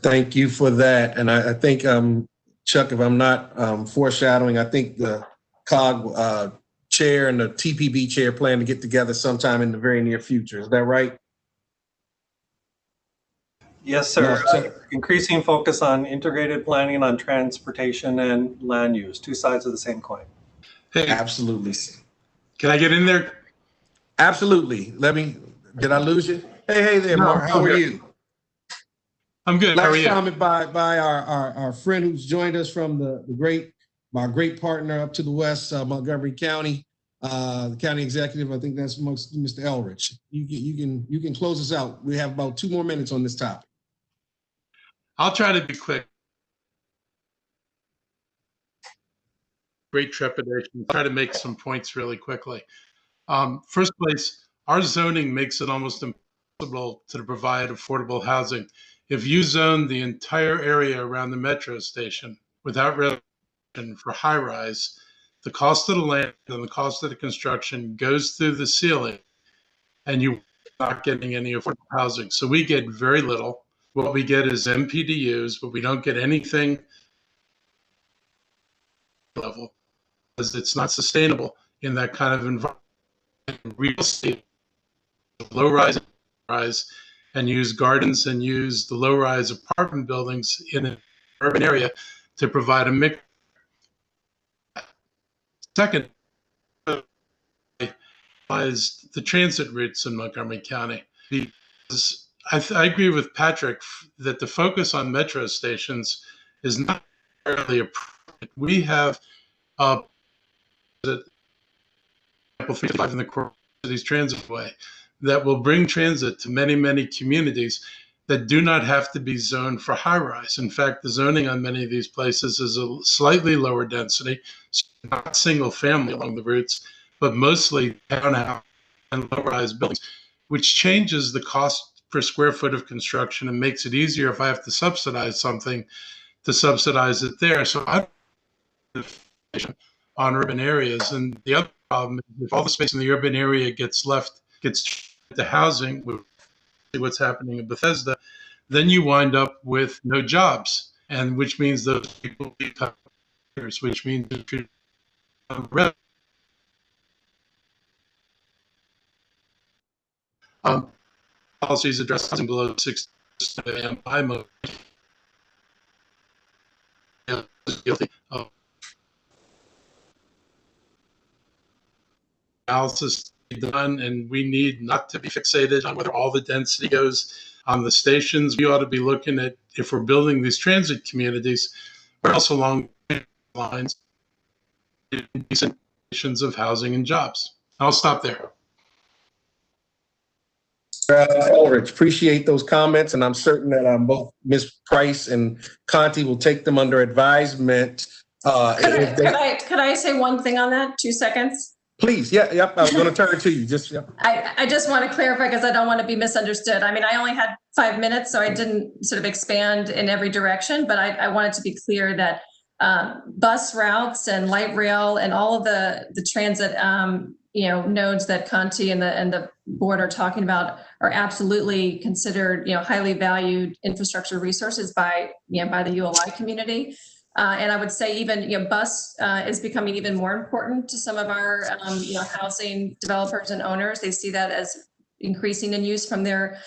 Thank you for that. And I think, Chuck, if I'm not foreshadowing, I think the COG chair and the TPB chair plan to get together sometime in the very near future. Is that right? Yes, sir. Increasing focus on integrated planning on transportation and land use, two sides of the same coin. Hey, absolutely. Can I get in there? Absolutely. Did I lose you? Hey there, Mark. How are you? I'm good. How are Last you? comment by our friend who's joined us from my great partner up to the west, Montgomery County, the county executive. I think that's Mr. Elrich. You can close us out. We have about 2 more minutes on this topic. I'll try to be quick. Great trepidation. Try to make some points really quickly. First place, our zoning makes it almost impossible to provide affordable housing. If you zone the entire area around the metro station without reservation for high rise, the cost of the land and the cost of the construction goes through the ceiling, and you're not getting any affordable housing. So we get very little. What we get is MPDUs, but we don't get anything level because it's not sustainable in that kind of environment. Real estate, low rise, and use gardens and use the low rise apartment buildings in an urban area to provide a mix. Second is the transit routes in Montgomery County. Because I agree with Patrick that the focus on metro stations is not really appropriate. We have example 355 in the core city's transit way that will bring transit to many, many communities that do not have to be zoned for high rise. In fact, the zoning on many of these places is a slightly lower density, not single family along the routes, but mostly townhouse and low rise buildings, which changes the cost per square foot of construction and makes it easier if I have to subsidize something to subsidize it there. So I on urban areas. And the other problem is if all the space in the urban area gets to housing, what's happening in Bethesda, then you wind up with no jobs, and which means those people become renters, which means policies addressing below 6 and I'm guilty of analysis done, and we need not to be fixated on whether all the density goes on the stations. We ought to be looking at, if we're building these transit communities, where else along lines decent conditions of housing and jobs. I'll stop there. Ulrich, appreciate those comments, and I'm certain that both Ms. Price and Conti will take them under advisement. Could I say one thing on that? 2 seconds? Please, yep. I was going to turn it to you. I just want to clarify because I don't want to be misunderstood. I mean, I only had 5 minutes, so I didn't sort of expand in every direction, but I wanted to be clear that bus routes and light rail and all of the transit nodes that Conti and the board are talking about are absolutely considered highly valued infrastructure resources by the ULI community. And I would say even bus is becoming even more important to some of our housing developers and owners. They see that as increasing in use from their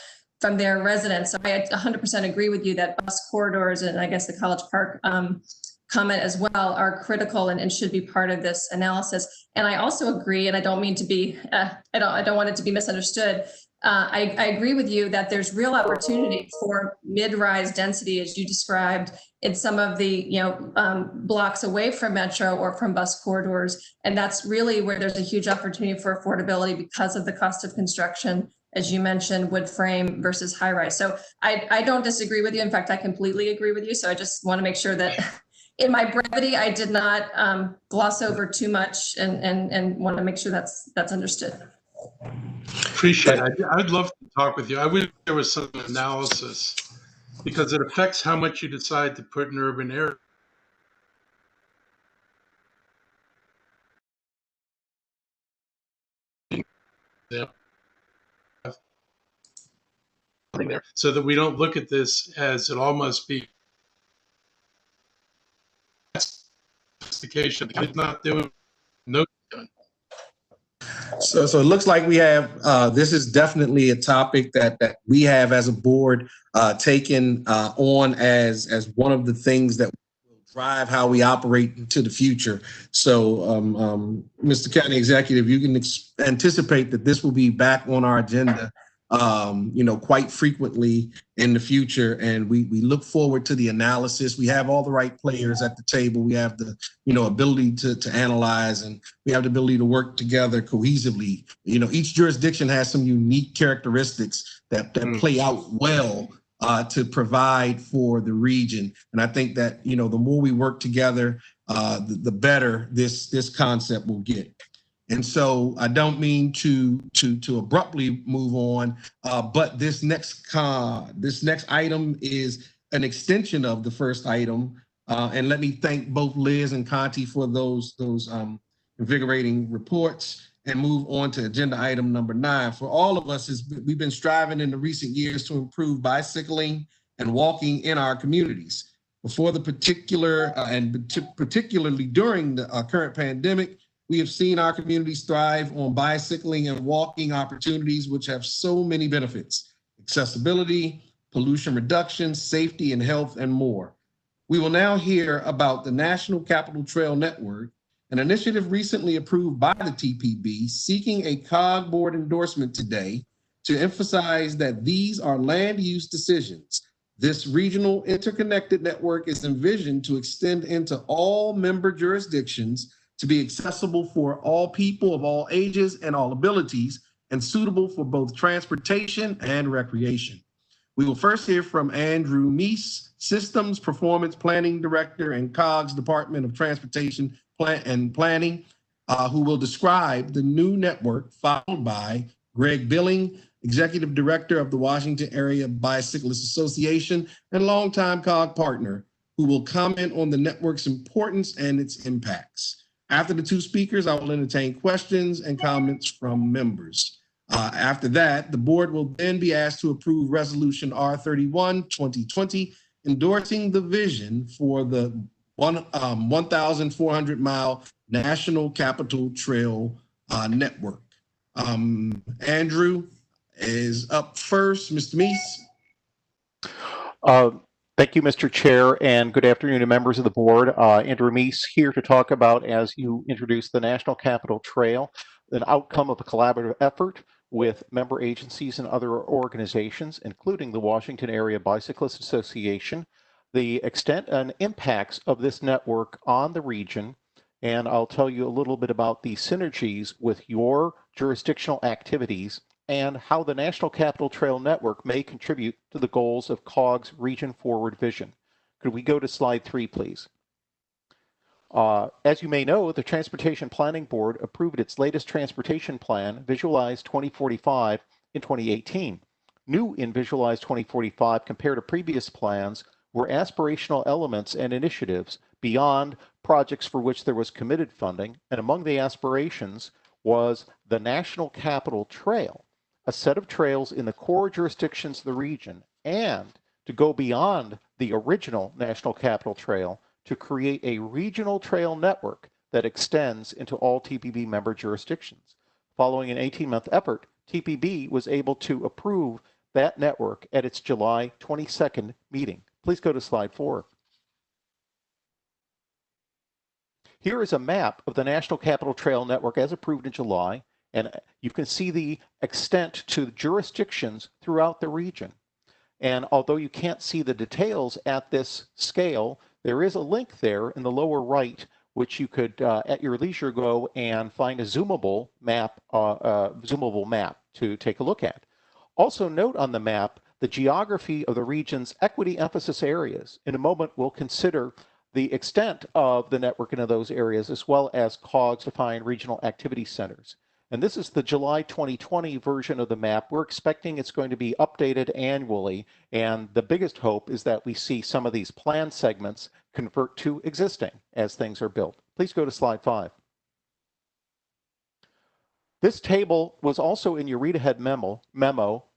residents. So I 100% agree with you that bus corridors and I guess the College Park comment as well are critical and should be part of this analysis. And I also agree, and I don't mean to be, I don't want it to be misunderstood. I agree with you that there's real opportunity for mid-rise density, as you described, in some of the blocks away from metro or from bus corridors, and that's really where there's a huge opportunity for affordability because of the cost of construction, as you mentioned, wood frame versus high rise. So I don't disagree with you. In fact, I completely agree with you. So I just want to make sure that in my brevity, I did not gloss over too much, and want to make sure that's understood. Appreciate it. I'd love to talk with you. I wish there was some analysis because it affects how much you decide to put in urban areas. There, so that we don't look at this as it all must be sophistication. It's not doing no done. So it looks like we have, this is definitely a topic that we have as a board taken on as one of the things that will drive how we operate into the future. So Mr. County Executive, you can anticipate that this will be back on our agenda quite frequently in the future. And we look forward to the analysis. We have all the right players at the table. We have the, ability to analyze, and we have the ability to work together cohesively. Each jurisdiction has some unique characteristics that play out well to provide for the region. And I think that, the more we work together, the better this concept will get. And so I don't mean to abruptly move on, but this next item is an extension of the first item. And let me thank both Liz and Conti for those invigorating reports, and move on to agenda item number 9. For all of us, we've been striving in the recent years to improve bicycling and walking in our communities. Before the particularly during the current pandemic, we have seen our communities thrive on bicycling and walking opportunities, which have so many benefits: accessibility, pollution reduction, safety and health, and more. We will now hear about the National Capital Trail Network, an initiative recently approved by the TPB, seeking a COG board endorsement today to emphasize that these are land use decisions. This regional interconnected network is envisioned to extend into all member jurisdictions, to be accessible for all people of all ages and all abilities, and suitable for both transportation and recreation. We will first hear from Andrew Meese, Systems Performance Planning Director and COG's Department of Transportation and Planning, who will describe the new network, followed by Greg Billing, Executive Director of the Washington Area Bicyclist Association and longtime COG partner, who will comment on the network's importance and its impacts. After the two speakers, I will entertain questions and comments from members. After that, the board will then be asked to approve Resolution R31-2020, endorsing the vision for the 1,400-mile National Capital Trail Network. Andrew is up first. Mr. Meese. Thank you, Mr. Chair, and good afternoon to members of the board. Andrew Meese here to talk about, as you introduced, the National Capital Trail, an outcome of a collaborative effort with member agencies and other organizations, including the Washington Area Bicyclist Association, the extent and impacts of this network on the region, and I'll tell you a little bit about the synergies with your jurisdictional activities and how the National Capital Trail Network may contribute to the goals of COG's Region Forward vision. Could we go to slide 3, please? As you may know, the Transportation Planning Board approved its latest transportation plan, Visualize 2045, in 2018. New in Visualize 2045 compared to previous plans were aspirational elements and initiatives beyond projects for which there was committed funding, and among the aspirations was the National Capital Trail, a set of trails in the core jurisdictions of the region, and to go beyond the original National Capital Trail to create a regional trail network that extends into all TPB member jurisdictions. Following an 18-month effort, TPB was able to approve that network at its July 22nd meeting. Please go to slide 4. Here is a map of the National Capital Trail Network as approved in July, and you can see the extent to jurisdictions throughout the region. And although you can't see the details at this scale, there is a link there in the lower right, which you could, at your leisure, go and find a zoomable map to take a look at. Also note on the map the geography of the region's equity emphasis areas. In a moment, we'll consider the extent of the network into those areas, as well as COG's defined regional activity centers. And this is the July 2020 version of the map. We're expecting it's going to be updated annually, and the biggest hope is that we see some of these plan segments convert to existing as things are built. Please go to slide 5. This table was also in your read-ahead memo,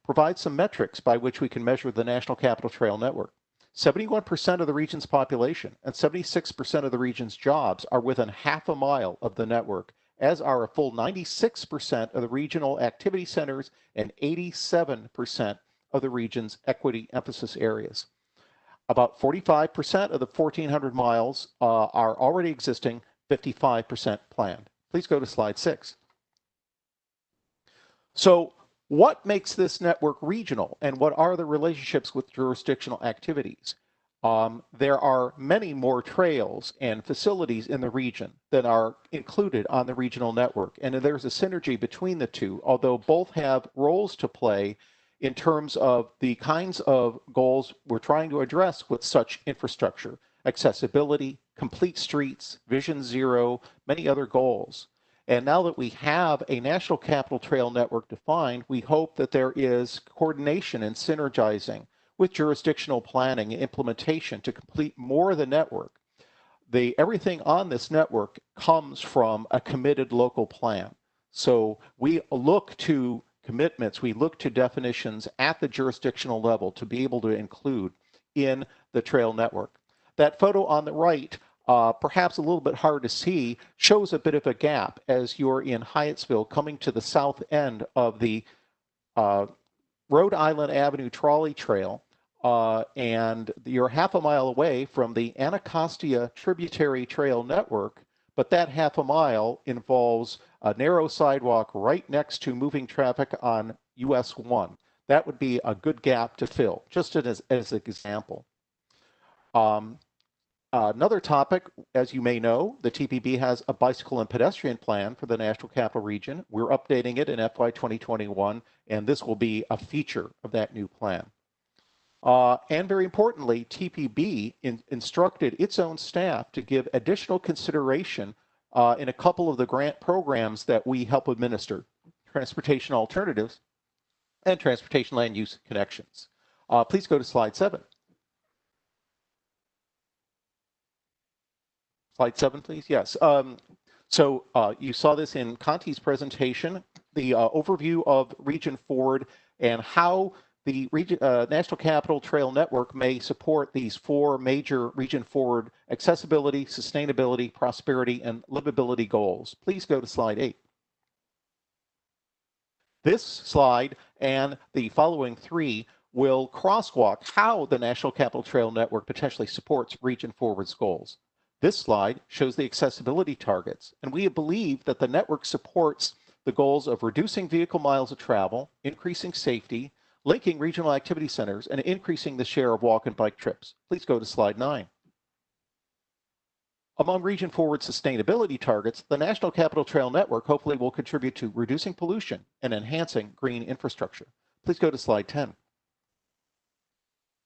provides some metrics by which we can measure the National Capital Trail Network. 71% of the region's population and 76% of the region's jobs are within half a mile of the network, as are a full 96% of the regional activity centers and 87% of the region's equity emphasis areas. About 45% of the 1,400 miles are already existing, 55% planned. Please go to slide 6. So What makes this network regional, and what are the relationships with jurisdictional activities? There are many more trails and facilities in the region that are included on the regional network, and there's a synergy between the two, although both have roles to play in terms of the kinds of goals we're trying to address with such infrastructure: accessibility, complete streets, Vision Zero, many other goals. And now that we have a National Capital Trail Network defined, we hope that there is coordination and synergizing with jurisdictional planning and implementation to complete more of the network. Everything on this network comes from a committed local plan. So we look to commitments, we look to definitions at the jurisdictional level to be able to include in the trail network. That photo on the right, perhaps a little bit hard to see, shows a bit of a gap as you're in Hyattsville coming to the south end of the Rhode Island Avenue Trolley Trail, and you're half a mile away from the Anacostia Tributary Trail Network, but that half a mile involves a narrow sidewalk right next to moving traffic on US 1. That would be a good gap to fill, just as an example. Another topic, as you may know, the TPB has a bicycle and pedestrian plan for the National Capital Region. We're updating it in FY 2021, and this will be a feature of that new plan. And very importantly, TPB instructed its own staff to give additional consideration in a couple of the grant programs that we help administer: transportation alternatives and transportation land use connections. Please go to slide 7. Slide 7, please. Yes. So you saw this in Conti's presentation, the overview of Region Forward and how the National Capital Trail Network may support these 4 major Region Forward accessibility, sustainability, prosperity, and livability goals. Please go to slide 8. This slide and the following 3 will crosswalk how the National Capital Trail Network potentially supports Region Forward's goals. This slide shows the accessibility targets, and we believe that the network supports the goals of reducing vehicle miles of travel, increasing safety, linking regional activity centers, and increasing the share of walk and bike trips. Please go to slide 9. Among Region Forward sustainability targets, the National Capital Trail Network hopefully will contribute to reducing pollution and enhancing green infrastructure. Please go to slide 10.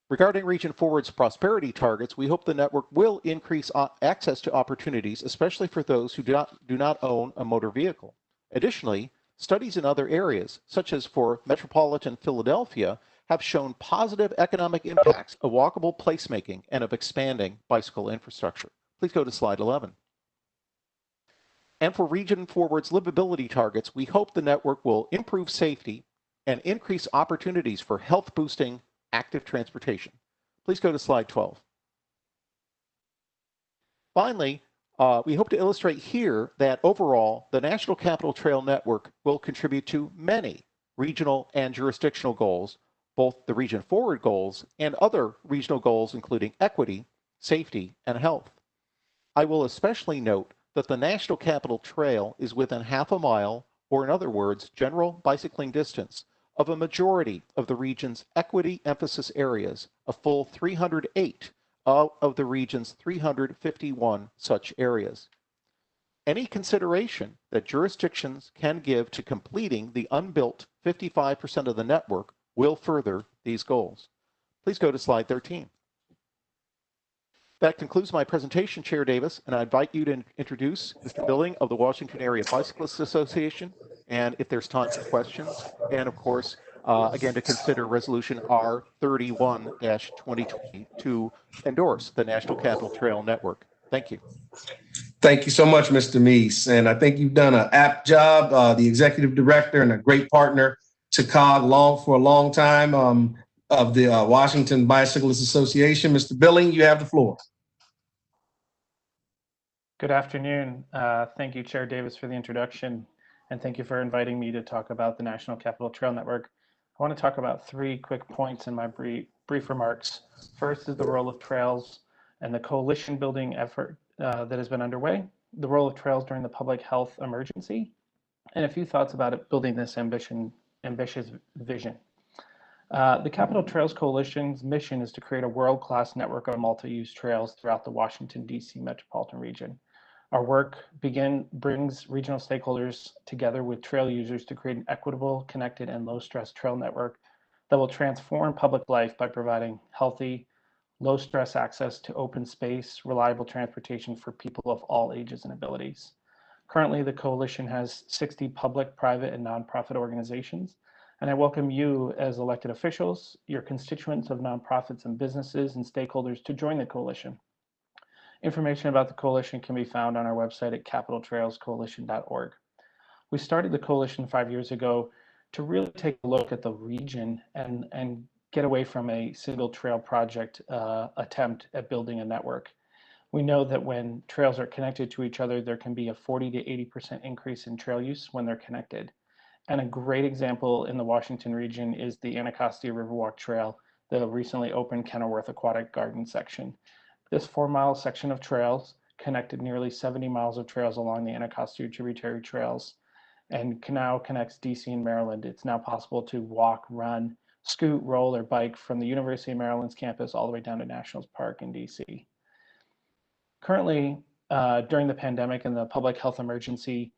Regarding Region Forward's prosperity targets, we hope the network will increase access to opportunities, especially for those who do not own a motor vehicle. Additionally, studies in other areas, such as for metropolitan Philadelphia, have shown positive economic impacts of walkable placemaking and of expanding bicycle infrastructure. Please go to slide 11. And for Region Forward's livability targets, we hope the network will improve safety and increase opportunities for health-boosting active transportation. Please go to slide 12. Finally, we hope to illustrate here that overall, the National Capital Trail Network will contribute to many regional and jurisdictional goals, both the Region Forward goals and other regional goals, including equity, safety, and health. I will especially note that the National Capital Trail is within half a mile, or in other words, general bicycling distance, of a majority of the region's equity emphasis areas, a full 308 of the region's 351 such areas. Any consideration that jurisdictions can give to completing the unbuilt 55% of the network will further these goals. Please go to slide 13. That concludes my presentation, Chair Davis, and I invite you to introduce Mr. Billing of the Washington Area Bicyclists Association, and if there's time for questions, and of course, again, to consider Resolution R31-2020 to endorse the National Capital Trail Network. Thank you. Thank you so much, Mr. Meese. And I think you've done an apt job, the executive director and a great partner to COG for a long time of the Washington Bicyclists Association. Mr. Billing, you have the floor. Good afternoon. Thank you, Chair Davis, for the introduction, and thank you for inviting me to talk about the National Capital Trail Network. I want to talk about 3 quick points in my brief remarks. First is the role of trails and the coalition building effort that has been underway, the role of trails during the public health emergency, and a few thoughts about building this ambition ambitious vision. The Capitol Trails Coalition's mission is to create a world-class network of multi-use trails throughout the Washington, D.C. metropolitan region. Our work brings regional stakeholders together with trail users to create an equitable, connected, and low-stress trail network that will transform public life by providing healthy, low-stress access to open space, reliable transportation for people of all ages and abilities. Currently, the coalition has 60 public, private, and nonprofit organizations, and I welcome you as elected officials, your constituents of nonprofits and businesses and stakeholders to join the coalition. Information about the coalition can be found on our website at capitaltrailscoalition.org. We started the coalition 5 years ago to really take a look at the region and get away from a single trail project attempt at building a network. We know that when trails are connected to each other, there can be a 40 to 80% increase in trail use when they're connected. And a great example in the Washington region is the Anacostia Riverwalk Trail, the recently opened Kenilworth Aquatic Garden section. This 4-mile section of trails connected nearly 70 miles of trails along the Anacostia tributary trails and now connects DC and Maryland. It's now possible to walk, run, scoot, roll, or bike from the University of Maryland's campus all the way down to Nationals Park in DC. Currently, during the pandemic and the public health emergency,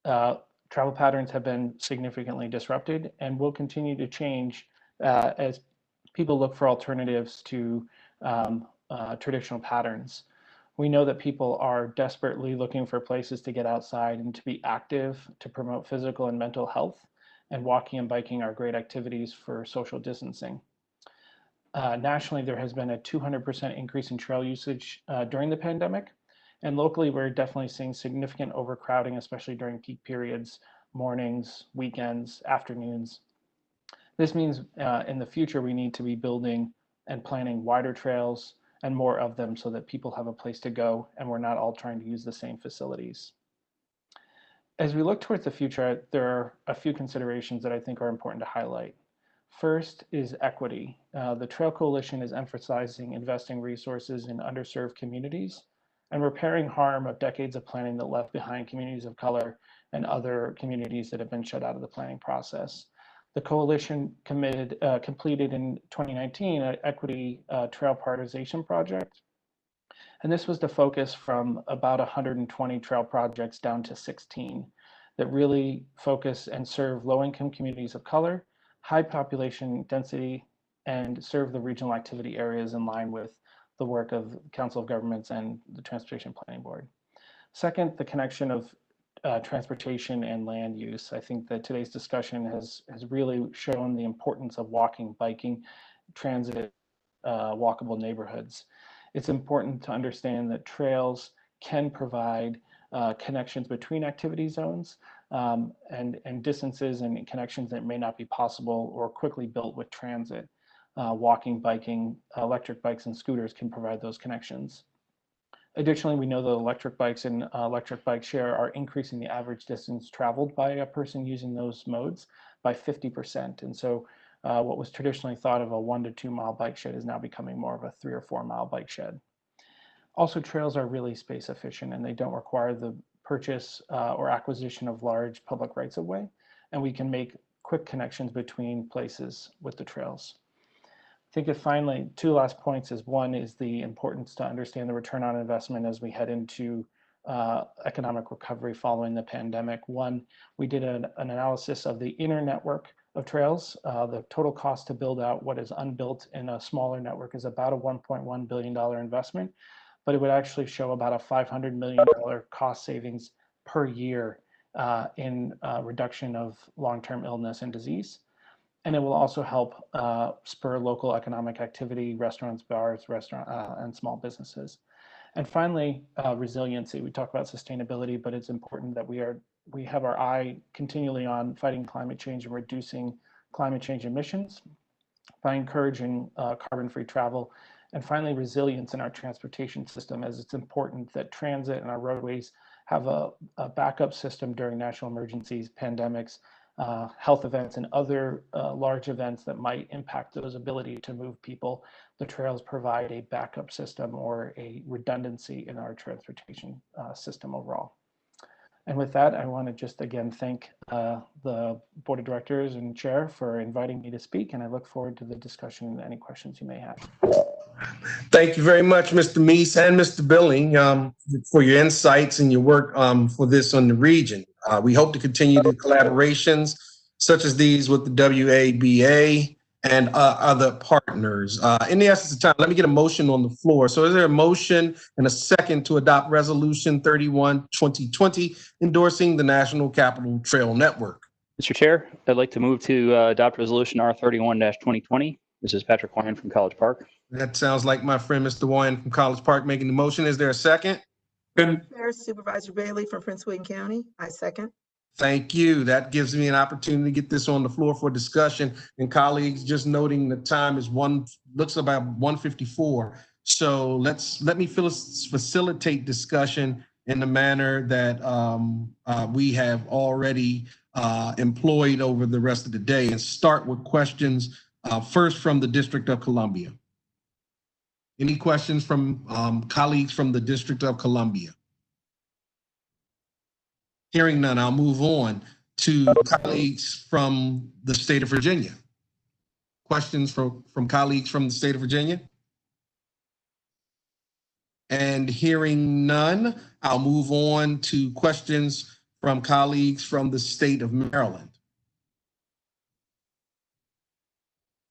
travel patterns have been significantly disrupted and will continue to change as people look for alternatives to traditional patterns. We know that people are desperately looking for places to get outside and to be active, to promote physical and mental health, and walking and biking are great activities for social distancing. Nationally, there has been a 200% increase in trail usage during the pandemic, and locally, we're definitely seeing significant overcrowding, especially during peak periods, mornings, weekends, afternoons. This means in the future, we need to be building and planning wider trails and more of them so that people have a place to go and we're not all trying to use the same facilities. As we look towards the future, there are a few considerations that I think are important to highlight. First is equity. The Trail Coalition is emphasizing investing resources in underserved communities and repairing harm of decades of planning that left behind communities of color and other communities that have been shut out of the planning process. The coalition completed in 2019 an equity trail prioritization project. And this was to focus from about 120 trail projects down to 16 that really focus and serve low-income communities of color, high population density, and serve the regional activity areas in line with the work of the Council of Governments and the Transportation Planning Board. Second, the connection of transportation and land use. I think that today's discussion has really shown the importance of walking, biking, transit, walkable neighborhoods. It's important to understand that trails can provide connections between activity zones and distances and connections that may not be possible or quickly built with transit. Walking, biking, electric bikes and scooters can provide those connections. Additionally, we know that electric bikes and electric bike share are increasing the average distance traveled by a person using those modes by 50%. And so what was traditionally thought of a 1 to 2 mile bike shed is now becoming more of a 3 or 4 mile bike shed. Also, trails are really space efficient and they don't require the purchase or acquisition of large public rights of way. And we can make quick connections between places with the trails. I think that finally, 2 last points is one is the importance to understand the return on investment as we head into economic recovery following the pandemic. One, we did an analysis of the inner network of trails. The total cost to build out what is unbuilt in a smaller network is about a $1.1 billion investment, but it would actually show about a $500 million cost savings per year in reduction of long-term illness and disease. And it will also help spur local economic activity, restaurants, bars, and small businesses. And finally, resiliency. We talk about sustainability, but it's important that we have our eye continually on fighting climate change and reducing climate change emissions by encouraging carbon-free travel. And finally, resilience in our transportation system, as it's important that transit and our roadways have a backup system during national emergencies, pandemics, health events, and other large events that might impact those ability to move people. The trails provide a backup system or a redundancy in our transportation system overall. And with that, I want to just again thank the Board of Directors and Chair for inviting me to speak, and I look forward to the discussion and any questions you may have. Thank you very much, Mr. Meese and Mr. Billing, for your insights and your work for this on the region. We hope to continue the collaborations such as these with the WABA and other partners. In the essence of time, let me get a motion on the floor. So is there a motion and a second to adopt Resolution 31-2020 endorsing the National Capital Trail Network? Mr. Chair, I'd like to move to adopt Resolution R31-2020. This is Patrick Wine from College Park. That sounds like my friend, Mr. Wine from College Park, making the motion. Is there a second? Chair, Supervisor Bailey from Prince William County. I second. Thank you. That gives me an opportunity to get this on the floor for discussion. And colleagues, just noting the time is looks about 1:54. So let me facilitate discussion in the manner that we have already employed over the rest of the day, and start with questions first from the District of Columbia. Any questions from colleagues from the District of Columbia? Hearing none, I'll move on to colleagues from the state of Virginia. Questions from colleagues from the state of Virginia? And hearing none, I'll move on to questions from colleagues from the state of Maryland.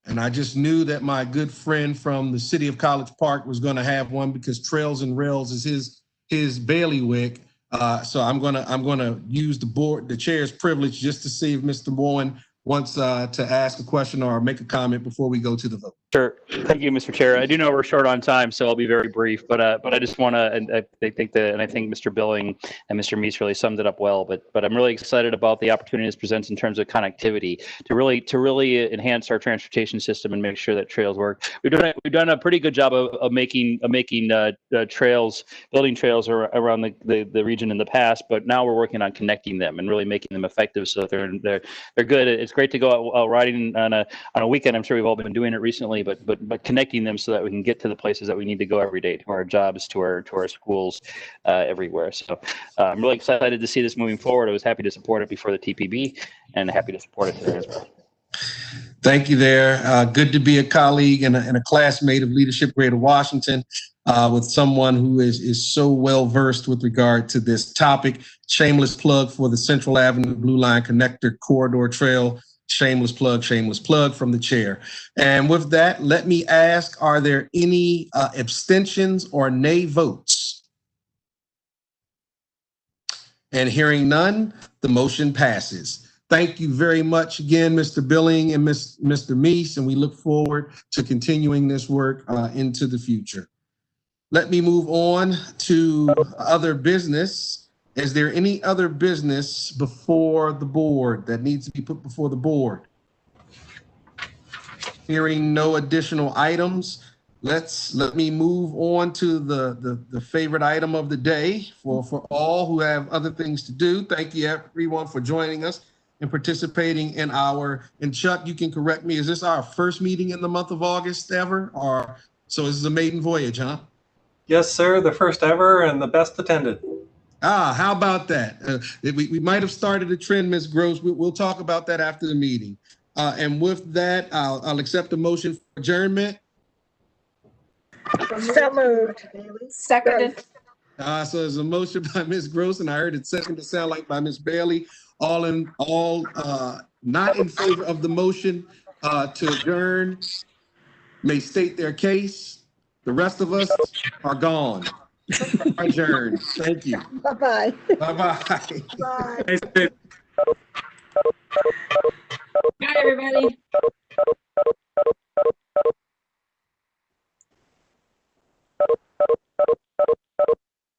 And I just knew that my good friend from the city of College Park was going to have one, because Trails and Rails is his bailiwick. So I'm gonna use the chair's privilege just to see if Mr. Bowen wants to ask a question or make a comment before we go to the vote. Sure. Thank you, Mr. Chair. I do know we're short on time, so I'll be very brief. But I just want to, and I think Mr. Billing and Mr. Meese really summed it up well. But I'm really excited about the opportunity this presents in terms of connectivity to really enhance our transportation system and make sure that trails work. We've done a pretty good job of making trails, building trails around the region in the past. But now we're working on connecting them and really making them effective so that they're good. It's great to go out riding on a weekend. I'm sure we've all been doing it recently. But connecting them so that we can get to the places that we need to go every day, to our jobs, to our schools, everywhere. So I'm really excited to see this moving forward. I was happy to support it before the TPB, and happy to support it today as well. Thank you there. Good to be a colleague and a classmate of Leadership Greater Washington with someone who is so well versed with regard to this topic. Shameless plug for the Central Avenue Blue Line Connector Corridor Trail. Shameless plug from the chair. And with that, let me ask, are there any abstentions or nay votes? And hearing none, the motion passes. Thank you very much again, Mr. Billing and Mr. Meese, and we look forward to continuing this work into the future. Let me move on to other business. Is there any other business before the board that needs to be put before the board? Hearing no additional items, let me move on to the favorite item of the day for all who have other things to do. Thank you everyone for joining us and participating in and Chuck, you can correct me, is this our first meeting in the month of August ever? So this is a maiden voyage, huh? Yes, sir, the first ever and the best attended. How about that? We might have started a trend, Ms. Gross. We'll talk about that after the meeting. And with that, I'll accept a motion for adjournment. So moved. Seconded. So there's a motion by Ms. Gross, and I heard it seconded to sound like by Ms. Bailey. All not in favor of the motion to adjourn may state their case. The rest of us are gone. Adjourned. Thank you. Bye-bye. Bye-bye. Bye. Bye, everybody.